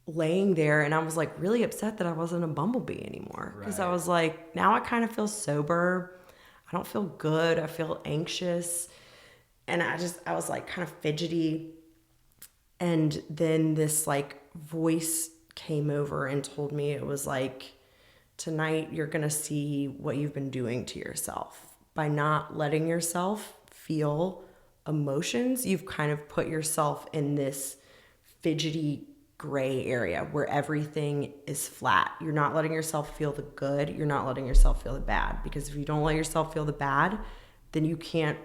laying there and I was like really upset that I wasn't a bumblebee anymore because I was like, now I kind of feel sober. I don't feel good. I feel anxious. And I was like kind of fidgety. And then this like voice came over and told me, it was like, tonight you're going to see what you've been doing to yourself by not letting yourself feel emotions. You've kind of put yourself in this fidgety gray area where everything is flat. You're not letting yourself feel the good. You're not letting yourself feel the bad, because if you don't let yourself feel the bad, then you can't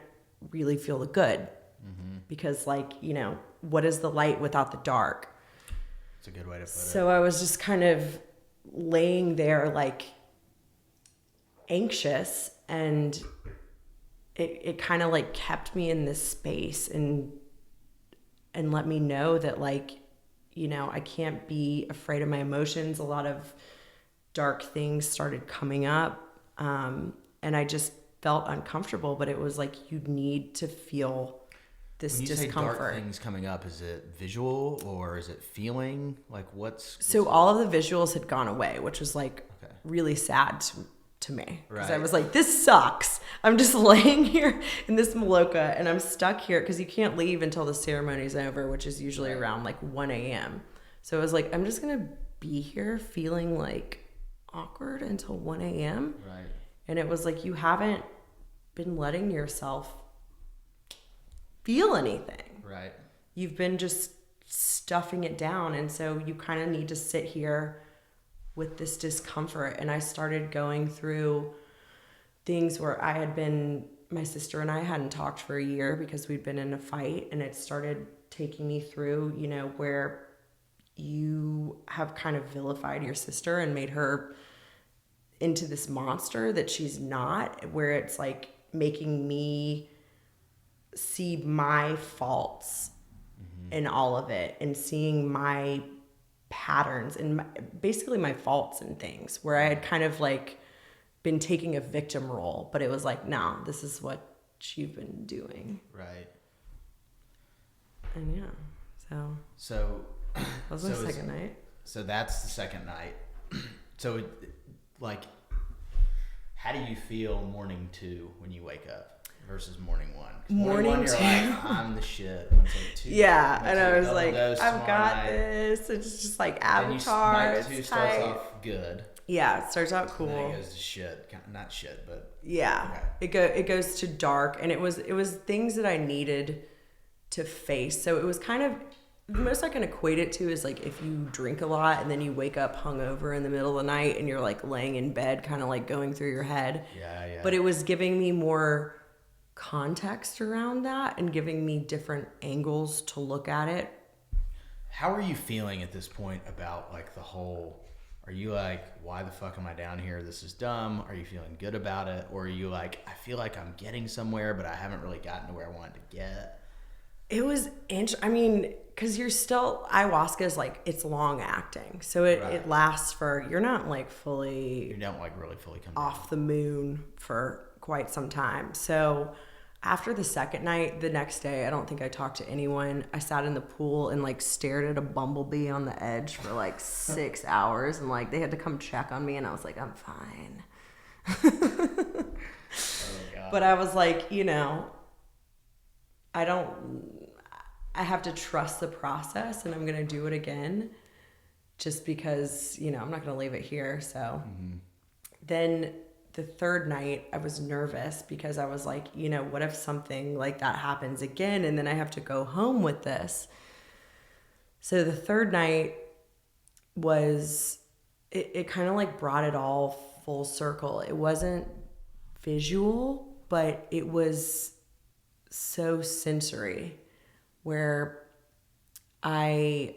really feel the good. Mm-hmm. Because like, what is the light without the dark? That's a good way to put it. So I was just kind of laying there like anxious, and it kind of like kept me in this space and let me know that like, I can't be afraid of my emotions. A lot of dark things started coming up. And I just felt uncomfortable, but it was like, you need to feel this discomfort. When you say dark things coming up, is it visual or is it feeling? Like So all of the visuals had gone away, which was like really sad to me. Because I was like, this sucks. I'm just laying here in this maloca and I'm stuck here because you can't leave until the ceremony's over, which is usually around like 1 a.m. So it was like, I'm just going to be here feeling like awkward until 1 a.m. Right. And it was like, you haven't been letting yourself feel anything. Right. You've been just stuffing it down. And so you kind of need to sit here with this discomfort. And I started going through things where my sister and I hadn't talked for a year because we'd been in a fight, and it started taking me through, where you have kind of vilified your sister and made her into this monster that she's not, where it's like making me see my faults in all of it and seeing my patterns and basically my faults and things, where I had kind of like been taking a victim role, but it was like, no, this is what you've been doing. Right. And So that was my second night. So that's the second night. So like, how do you feel morning 2 when you wake up versus morning 1? Morning 1, 2, you're like, I'm the shit. And it's like 2, yeah, and I was like, I've got night. This. It's just like Avatar. Night 2 starts off good. Yeah, it starts out cool. And then it goes to shit. Not shit, but yeah, okay. It goes to dark, and it was things that I needed to face. So it was kind of, the most I can equate it to is like if you drink a lot and then you wake up hungover in the middle of the night and you're like laying in bed, kind of like going through your head. Yeah. But it was giving me more context around that and giving me different angles to look at it. How are you feeling at this point about like the whole, are you like, why the fuck am I down here? This is dumb. Are you feeling good about it? Or are you like, I feel like I'm getting somewhere, but I haven't really gotten to where I wanted to get? It was I mean, because you're still, ayahuasca is like, it's long acting. So it lasts for, you're not like fully, you don't like really fully come off the moon for quite some time. So after the second night, the next day, I don't think I talked to anyone. I sat in the pool and like stared at a bumblebee on the edge for like 6 hours, and like they had to come check on me, and I was like, I'm fine. Oh, God. But I was like, I have to trust the process, and I'm going to do it again just because, I'm not going to leave it here. So then the third night I was nervous because I was like, what if something like that happens again and then I have to go home with this? So the third night was, it kind of like brought it all full circle. It wasn't visual, but it was so sensory, where I,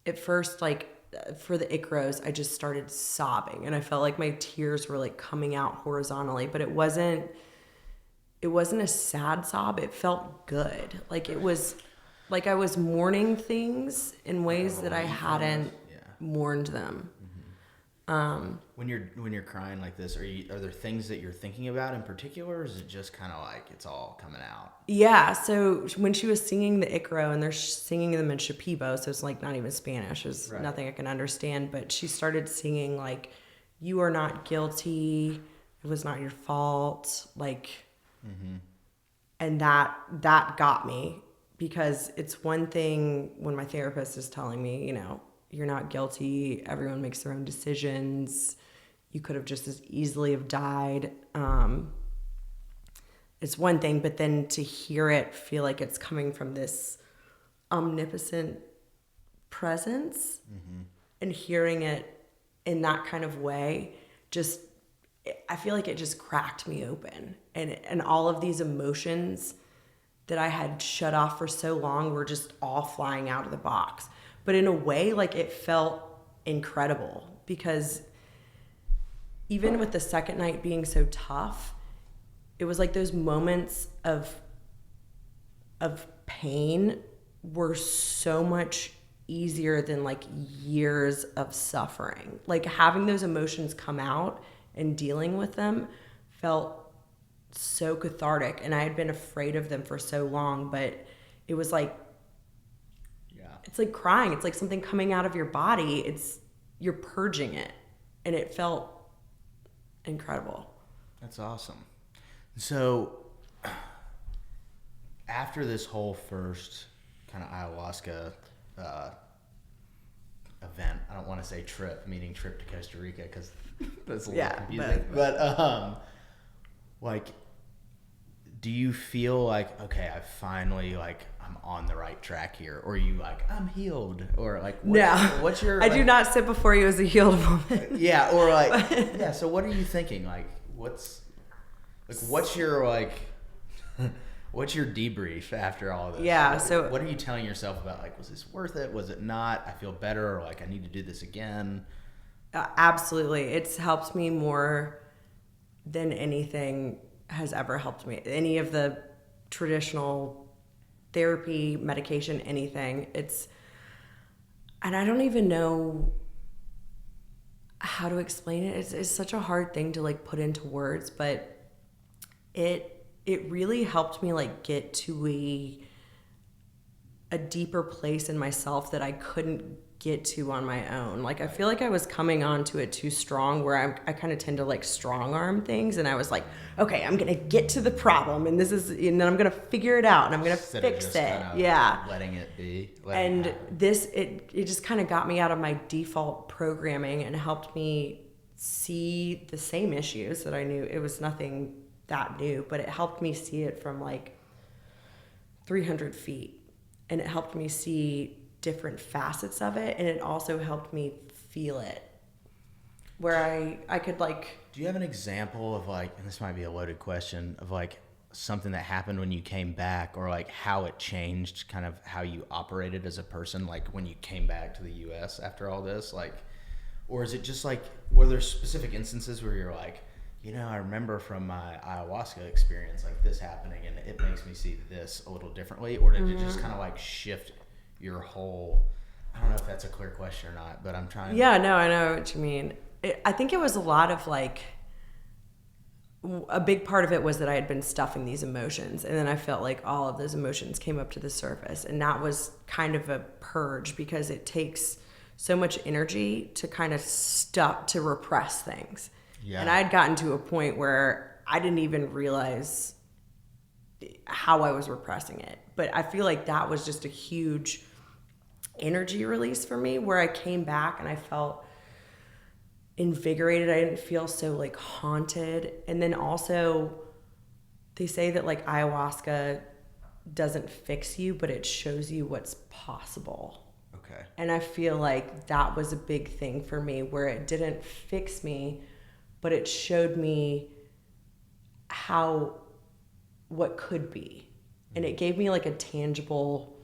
at first, like for the icros, I just started sobbing, and I felt like my tears were like coming out horizontally, but it wasn't a sad sob. It felt good. Like it was like I was mourning things in ways that I hadn't mourned them. When you're crying like this, are there things that you're thinking about in particular, or is it just kind of like it's all coming out? Yeah, so when she was singing the Icaro, and they're singing them in Shipibo, so it's like not even Spanish, it's nothing I can understand, but she started singing like, you are not guilty, it was not your fault, like, and that got me, because it's one thing when my therapist is telling me, you're not guilty, everyone makes their own decisions, you could have just as easily have died. It's one thing, but then to hear it feel like it's coming from this omnipotent presence, and hearing it in that kind of way, just, I feel like it just cracked me open, and all of these emotions that I had shut off for so long were just all flying out of the box. But in a way, like, it felt incredible, because even with the second night being so tough, it was like those moments of pain were so much easier than like years of suffering. Like having those emotions come out and dealing with them felt so cathartic, and I had been afraid of them for so long, but it was like, it's like crying. It's like something coming out of your body. You're purging it, and it felt incredible. That's awesome. So after this whole first kind of ayahuasca event, I don't want to say trip, meaning trip to Costa Rica, because that's a little confusing. But like, do you feel like, okay, I finally, like, I'm on the right track here, or are you like, I'm healed, or like, what's your? I do not sit before you as a healed woman. Yeah, or like, yeah. So what are you thinking? Like, what's your like, what's your debrief after all this? Yeah. So what are you telling yourself about? Like, was this worth it? Was it not? I feel better, or like, I need to do this again. Absolutely, it's helped me more than anything has ever helped me. Any of the traditional therapy, medication, anything. And I don't even know how to explain it. It's such a hard thing to like put into words, but it really helped me like get to a deeper place in myself that I couldn't get to on my own. Like, I feel like I was coming onto it too strong, where I kind of tend to like strong arm things. And I was like, okay, I'm going to get to the problem, and then I'm going to figure it out, and I'm going to fix it. Yeah. Letting it be. It just kind of got me out of my default programming and helped me see the same issues that I knew. It was nothing that new, but it helped me see it from like 300 feet. And it helped me see different facets of it, and it also helped me feel it, where I could like... Do you have an example of like, and this might be a loaded question, of like something that happened when you came back, or like how it changed kind of how you operated as a person, like when you came back to the US after all this? Like, or is it just like, were there specific instances where you're like, you know, I remember from my ayahuasca experience, like this happening, and it makes me see this a little differently? Or did it just kind of like shift your whole... I don't know if that's a clear question or not, but I'm trying. Yeah, no, I know what you mean. I think it was a lot of like... A big part of it was that I had been stuffing these emotions, and then I felt like all of those emotions came up to the surface, and that was kind of a purge, because it takes so much energy to kind of to repress things. Yeah. And I had gotten to a point where I didn't even realize how I was repressing it. But I feel like that was just a huge energy release for me, where I came back and I felt invigorated. I didn't feel so like haunted. And then also they say that like ayahuasca doesn't fix you, but it shows you what's possible. Okay. And I feel like that was a big thing for me, where it didn't fix me, but it showed me what could be. And it gave me like a tangible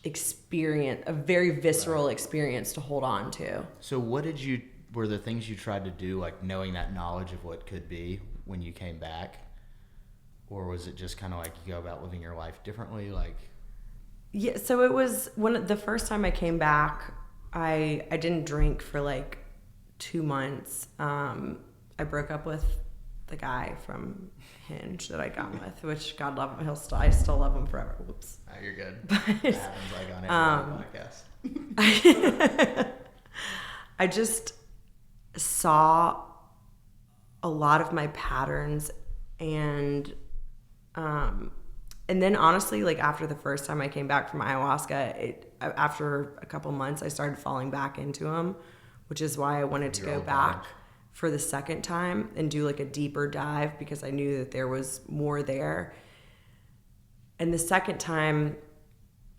experience, a very visceral experience to hold on to. So were there things you tried to do, like knowing that knowledge of what could be, when you came back? Or was it just kind of like you go about living your life differently? Like, yeah, so it was the first time I came back, I didn't drink for like 2 months. I broke up with the guy from Hinge that I'd gone with, which God love him. I still love him forever. Whoops. Oh, you're good. But, that happens like on every podcast. I just saw a lot of my patterns, and then honestly, like after the first time I came back from ayahuasca, after a couple months, I started falling back into them, which is why I wanted to go back for the second time and do like a deeper dive, because I knew that there was more there. And the second time,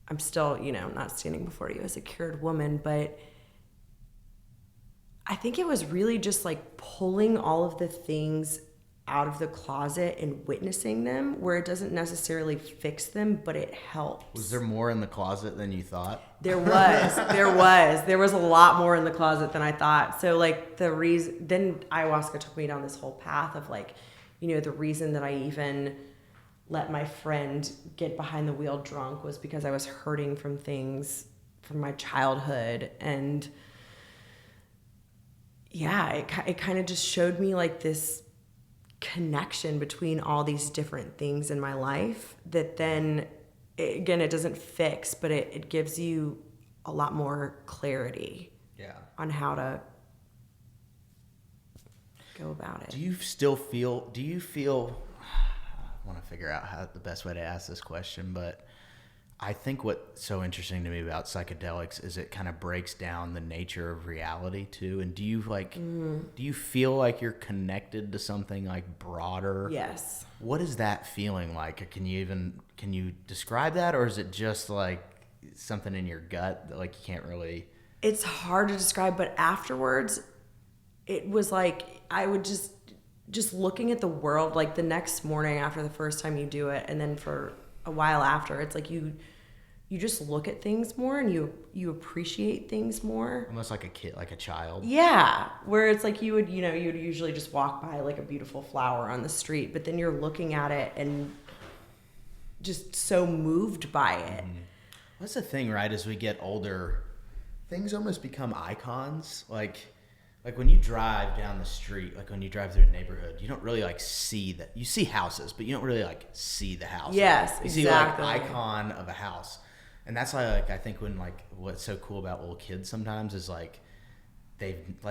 I'm still, not standing before you as a cured woman, but I think it was really just like pulling all of the things out of the closet and witnessing them, where it doesn't necessarily fix them, but it helps. Was there more in the closet than you thought? There was a lot more in the closet than I thought. So like then ayahuasca took me down this whole path of like, the reason that I even let my friend get behind the wheel drunk was because I was hurting from things from my childhood. And yeah, it kind of just showed me like this connection between all these different things in my life that then, again, it doesn't fix, but it gives you a lot more clarity on how to go about it. Do you feel, I want to figure out how the best way to ask this question, but I think what's so interesting to me about psychedelics is it kind of breaks down the nature of reality too. And do you feel like you're connected to something like broader? Yes. What is that feeling like? Can you describe that, or is it just like something in your gut that like you can't really? It's hard to describe, but afterwards, it was like I would just looking at the world, like the next morning after the first time you do it, and then for a while after, it's like you just look at things more, and you appreciate things more. Almost like a kid, like a child. Yeah, where it's like you'd usually just walk by like a beautiful flower on the street, but then you're looking at it and just so moved by it. That's the thing, right? As we get older, things almost become icons. Like when you drive down the street, like when you drive through a neighborhood, you don't really like see that. You see houses, but you don't really like see the house. Yes, you exactly. see like icon of a house. And that's why, like, I think when, like, what's so cool about little kids sometimes is, like,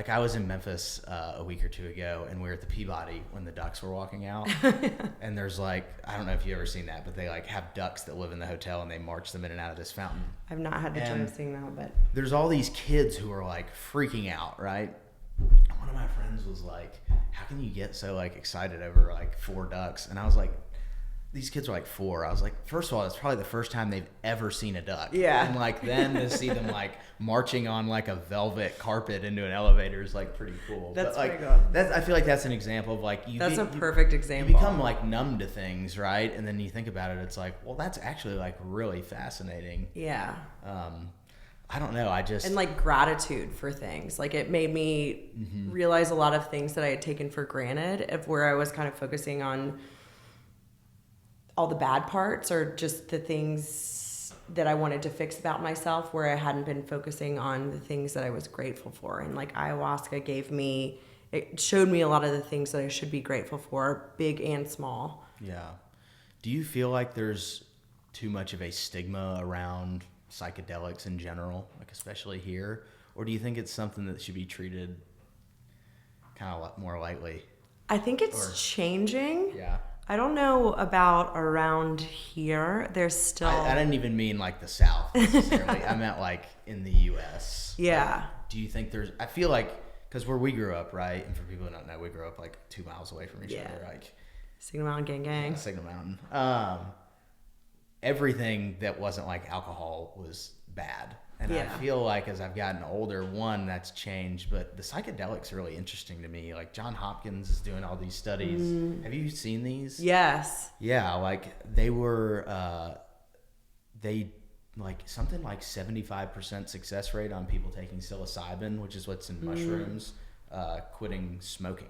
I was in Memphis a week or two ago, and we were at the Peabody when the ducks were walking out. And there's, like, I don't know if you've ever seen that, but they, like, have ducks that live in the hotel, and they march them in and out of this fountain. I've not had the joy of seeing that, but there's all these kids who are, like, freaking out, right? One of my friends was like, how can you get so, like, excited over, like, 4 ducks? And I was like, these kids are like 4. I was like, first of all, it's probably the first time they've ever seen a duck. Yeah. And, like, then to see them, like, marching on, like, a velvet carpet into an elevator is, like, pretty cool. That's but, like, pretty cool. I feel like that's an example of, like, that's a perfect example. You become, like, numb to things, right? And then you think about it, it's like, well, that's actually, like, really fascinating. Yeah. I don't know. And, like, gratitude for things. Like, it made me realize a lot of things that I had taken for granted, of where I was kind of focusing on all the bad parts, or just the things that I wanted to fix about myself, where I hadn't been focusing on the things that I was grateful for. And, like, ayahuasca it showed me a lot of the things that I should be grateful for, big and small. Yeah. Do you feel like there's too much of a stigma around psychedelics in general, like, especially here? Or do you think it's something that should be treated kind of more lightly? I think it's changing. Yeah. I don't know about around here. There's still... I didn't even mean, like, the South necessarily. I meant, like, in the U.S. Yeah. Like, do you think there's... I feel like, because where we grew up, right? And for people who don't know, we grew up, like, 2 miles away from each other. Like, Signal Mountain gang. Yeah, Signal Mountain. Everything that wasn't, like, alcohol was bad. And I feel like as I've gotten older, one, that's changed, but the psychedelics are really interesting to me. Like, John Hopkins is doing all these studies. Have you seen these? Yes. Yeah, like, they were, something like 75% success rate on people taking psilocybin, which is what's in mushrooms, quitting smoking.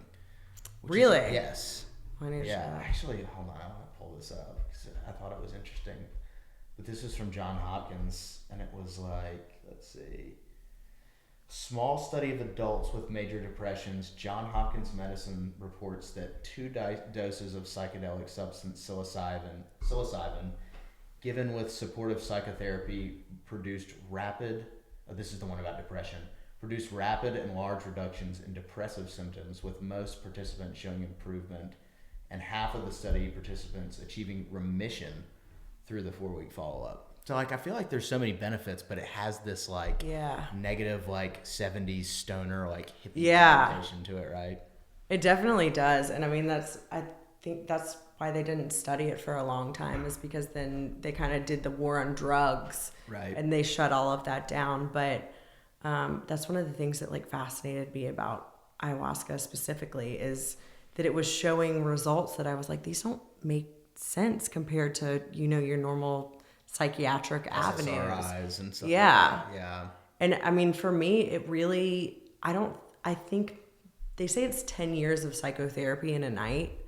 Really? Yes. Yeah. Actually, hold on, I'll pull this up because I thought it was interesting. But this is from John Hopkins, and it was like, let's see. Small study of adults with major depressions. John Hopkins Medicine reports that 2 doses of psychedelic substance psilocybin given with supportive psychotherapy produced rapid, this is the one about depression, produced rapid and large reductions in depressive symptoms, with most participants showing improvement and half of the study participants achieving remission through the 4-week follow-up. So, like, I feel like there's so many benefits, but it has this, like, negative, like, 70s stoner, like, hippie connotation to it, right? It definitely does. And I mean, I think that's why they didn't study it for a long time, is because then they kind of did the war on drugs. Right. And they shut all of that down. But that's one of the things that, like, fascinated me about ayahuasca specifically, is that it was showing results that I was like, these don't make sense compared to, your normal psychiatric avenues. SSRIs and stuff. Yeah. Like that. Yeah. And I mean, for me, it really, I think they say it's 10 years of psychotherapy in a night.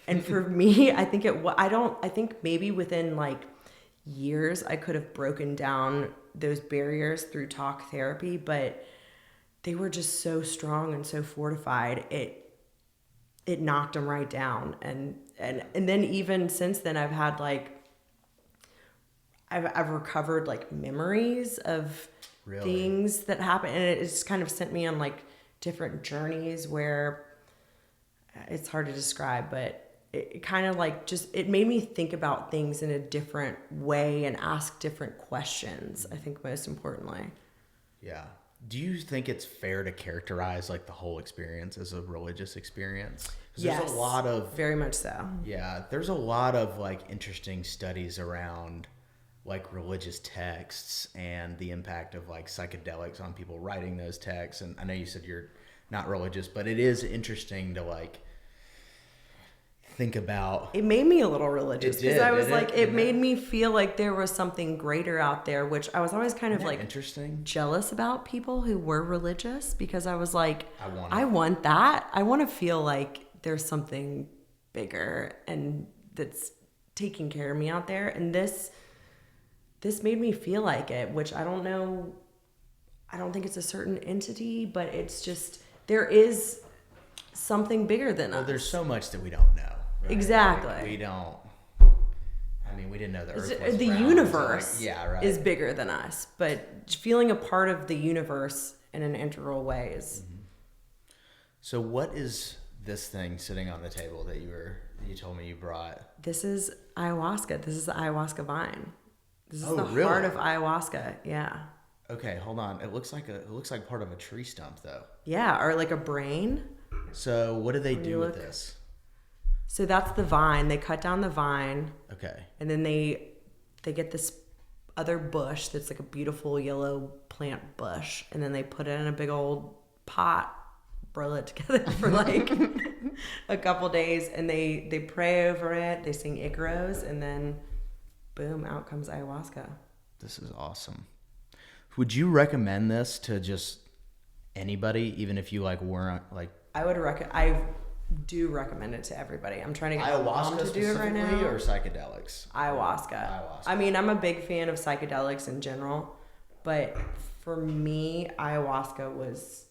And for me, I think maybe within, like, years, I could have broken down those barriers through talk therapy, but they were just so strong and so fortified. It knocked them right down. And then even since then, I've had, like, I've recovered, like, memories of things that happened, and it's kind of sent me on, like, different journeys where it's hard to describe, but it kind of, like, it made me think about things in a different way and ask different questions, I think, most importantly. Yeah. Do you think it's fair to characterize, like, the whole experience as a religious experience? Yes, there's a lot of... Very much so. Yeah, there's a lot of, like, interesting studies around, like, religious texts and the impact of, like, psychedelics on people writing those texts. And I know you said you're not religious, but it is interesting to, like, think about. It made me a little religious, because I was like, it made it? me feel like there was something greater out there, which I was always kind of, like, interesting, jealous about people who were religious, because I was like, I want that. I want to feel like there's something bigger and that's taking care of me out there. And this made me feel like it, which I don't know. I don't think it's a certain entity, but it's just, there is something bigger than us. Well, there's so much that we don't know. Right? Exactly. Like, we don't. I I mean, we didn't know the Earth The was round, universe so yeah, right. is bigger than us, but feeling a part of the universe in an integral way is. Mm-hmm. So what is this thing sitting on the table that you told me you brought? This is ayahuasca. This is the ayahuasca vine. This is Oh, the really? heart of ayahuasca. Yeah. Okay, hold on. It looks like part of a tree stump though. Yeah, or like a brain. So what do they do with look. this? So that's the vine. They cut down the vine. Okay. And then they get this other bush that's like a beautiful yellow plant bush, and then they put it in a big old pot, boil it together for like a couple days, and they pray over it, they sing Icaros, and then boom, out comes ayahuasca. This is awesome. Would you recommend this to just anybody, even if you like weren't like? I do recommend it to everybody. I'm trying to get my mom Ayahuasca to do it right now. or psychedelics? Ayahuasca. I mean, I'm a big fan of psychedelics in general, but for me, ayahuasca was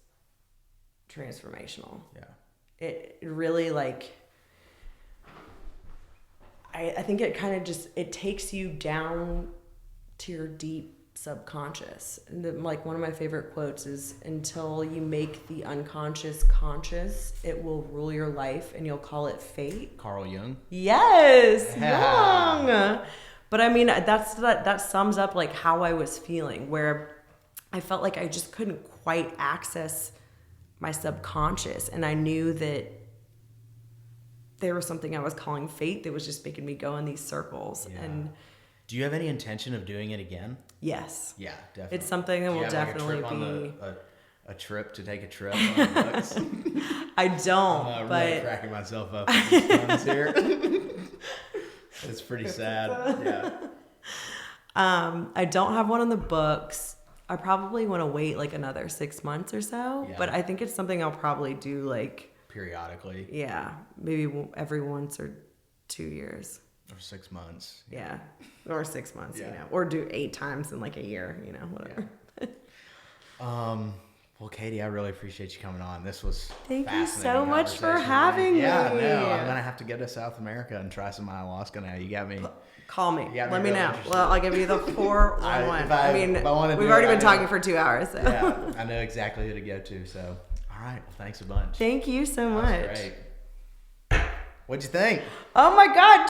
transformational. Yeah. It really like, I think it kind of just, it takes you down to your deep subconscious. And like one of my favorite quotes is, until you make the unconscious conscious, it will rule your life and you'll call it fate. Carl Jung? Yes, Yeah. Jung. But I mean, that sums up like how I was feeling, where I felt like I just couldn't quite access my subconscious, and I knew that there was something I was calling fate that was just making me go in these circles. Yeah. And do you have any intention of doing it again? yes. Yeah, definitely. It's something that Do you will have, definitely like, be. a trip to take a trip on the books? I don't, I'm but really cracking myself up with these puns here. It's pretty sad. Yeah. I don't have one on the books. I probably want to wait like another 6 months or so, Yeah. but I think it's something I'll probably do like, Periodically. yeah, maybe every once or 2 years. Or 6 months. Yeah. Or 6 months, Yeah. you know, or do 8 times in like a year, you know, whatever. Well, Katy, I really appreciate you coming on. This was Thank you so fascinating much for conversation. having Yeah, me. no, I'm gonna have to go to South America and try some ayahuasca now. You got me. Call me. Yeah, Let me really know. interested. Well, I'll give you the 411. if I wanna we've do already it, been I talking know. for 2 hours. So. Yeah, I know exactly who to go to. So, all right. Well, thanks a bunch. Thank you so That much. was great. What'd you think? Oh my God.